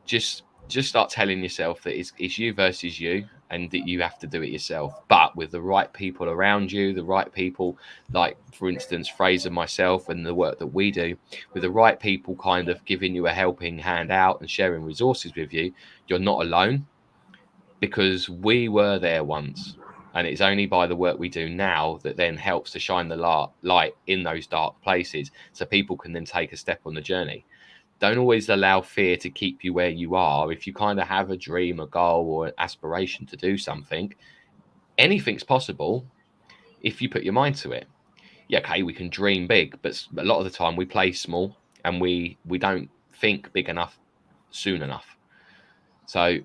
just start telling yourself that it's you versus you, and that you have to do it yourself, but with the right people around you, the right people, like for instance Fraser, myself, and the work that we do, with the right people kind of giving you a helping hand out and sharing resources with you, you're not alone, because we were there once. And it's only by the work we do now that then helps to shine the light in those dark places, so people can then take a step on the journey. Don't always allow fear to keep you where you are. If you kind of have a dream, a goal, or an aspiration to do something, anything's possible if you put your mind to it. Yeah, okay, we can dream big, but a lot of the time we play small, and we don't think big enough soon enough. So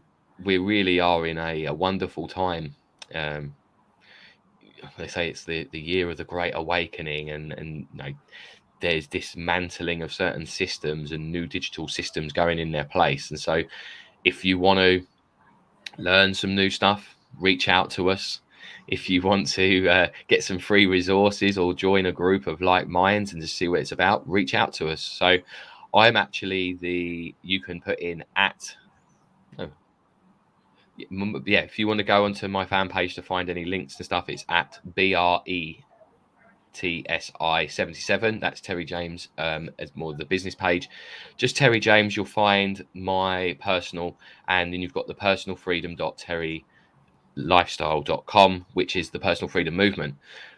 we really are in a wonderful time. They say it's the year of the Great Awakening, and there's dismantling of certain systems and new digital systems going in their place. And so if you want to learn some new stuff, reach out to us. If you want to get some free resources or join a group of like minds and just see what it's about, reach out to us. So I'm actually you can put in at if you want to go onto my fan page to find any links and stuff, it's at BRETSI77. That's Terry James, as more of the business page. Just Terry James, you'll find my personal, and then you've got the personalfreedom.terrylifestyle.com, which is the personal freedom movement.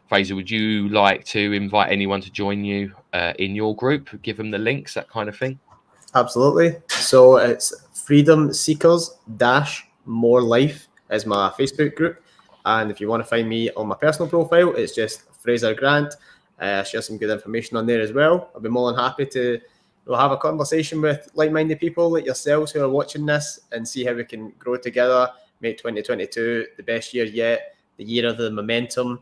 Fraser, would you like to invite anyone to join you in your group? Give them the links, that kind of thing.
Absolutely. So it's Freedom Seekers More Life is my Facebook group, and if you want to find me on my personal profile, it's just Fraser Grant. Share some good information on there as well. I'll be more than happy to we'll have a conversation with like-minded people like yourselves who are watching this and see how we can grow together, make 2022 the best year yet, the year of the momentum.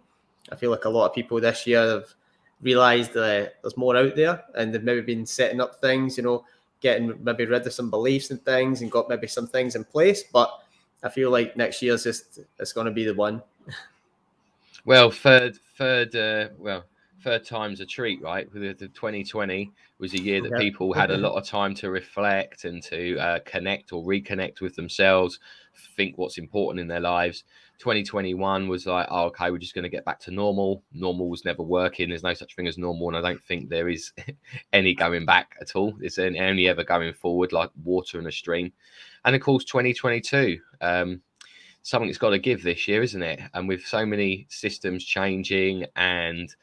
I feel like a lot of people this year have realised that there's more out there, and they've maybe been setting up things, getting maybe rid of some beliefs and things, and got maybe some things in place. But I feel like next year's it's going to be the one.
Well, third time's a treat, right? The 2020 was a year that people had a lot of time to reflect and to connect or reconnect with themselves, think what's important in their lives. 2021 was like, oh, okay, we're just going to get back to normal. Normal was never working. There's no such thing as normal, and I don't think there is any going back at all. It's only ever going forward, like water in a stream. And of course, 2022. Something's got to give this year, isn't it? And with so many systems changing and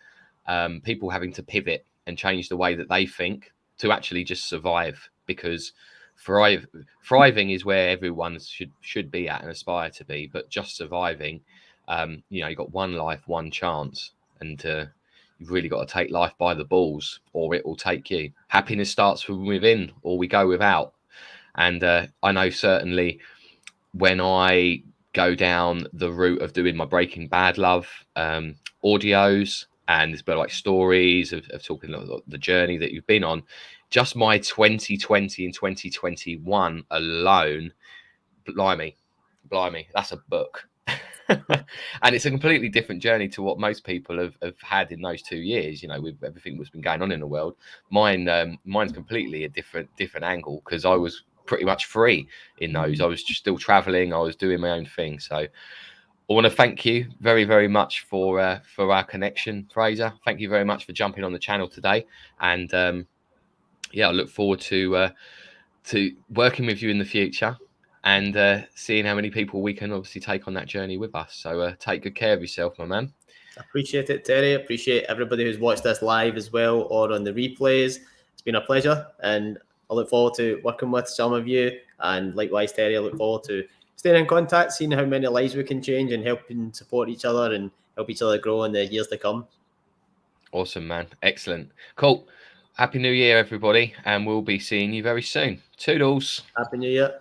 people having to pivot and change the way that they think to actually just survive, because thriving is where everyone should be at and aspire to be, but just surviving, you've got one life, one chance, and you've really got to take life by the balls or it will take you. Happiness starts from within or we go without. And I know certainly when I go down the route of doing my Breaking Bad love audios, and it's like stories of talking about the journey that you've been on, just my 2020 and 2021 alone, blimey, that's a book. And it's a completely different journey to what most people have had in those 2 years, with everything that's been going on in the world. Mine's completely a different angle, because I was pretty much free in those. I was just still traveling, I was doing my own thing. So I want to thank you very, very much for our connection, Fraser. Thank you very much for jumping on the channel today. And I look forward to working with you in the future and seeing how many people we can obviously take on that journey with us. So take good care of yourself, my man.
I appreciate it, Terry. I appreciate everybody who's watched this live as well or on the replays. It's been a pleasure, and I look forward to working with some of you. And likewise, Terry, I look forward to staying in contact, seeing how many lives we can change and helping support each other and help each other grow in the years to come.
Awesome, man. Excellent. Cool. Happy New Year, everybody. And we'll be seeing you very soon. Toodles.
Happy New Year.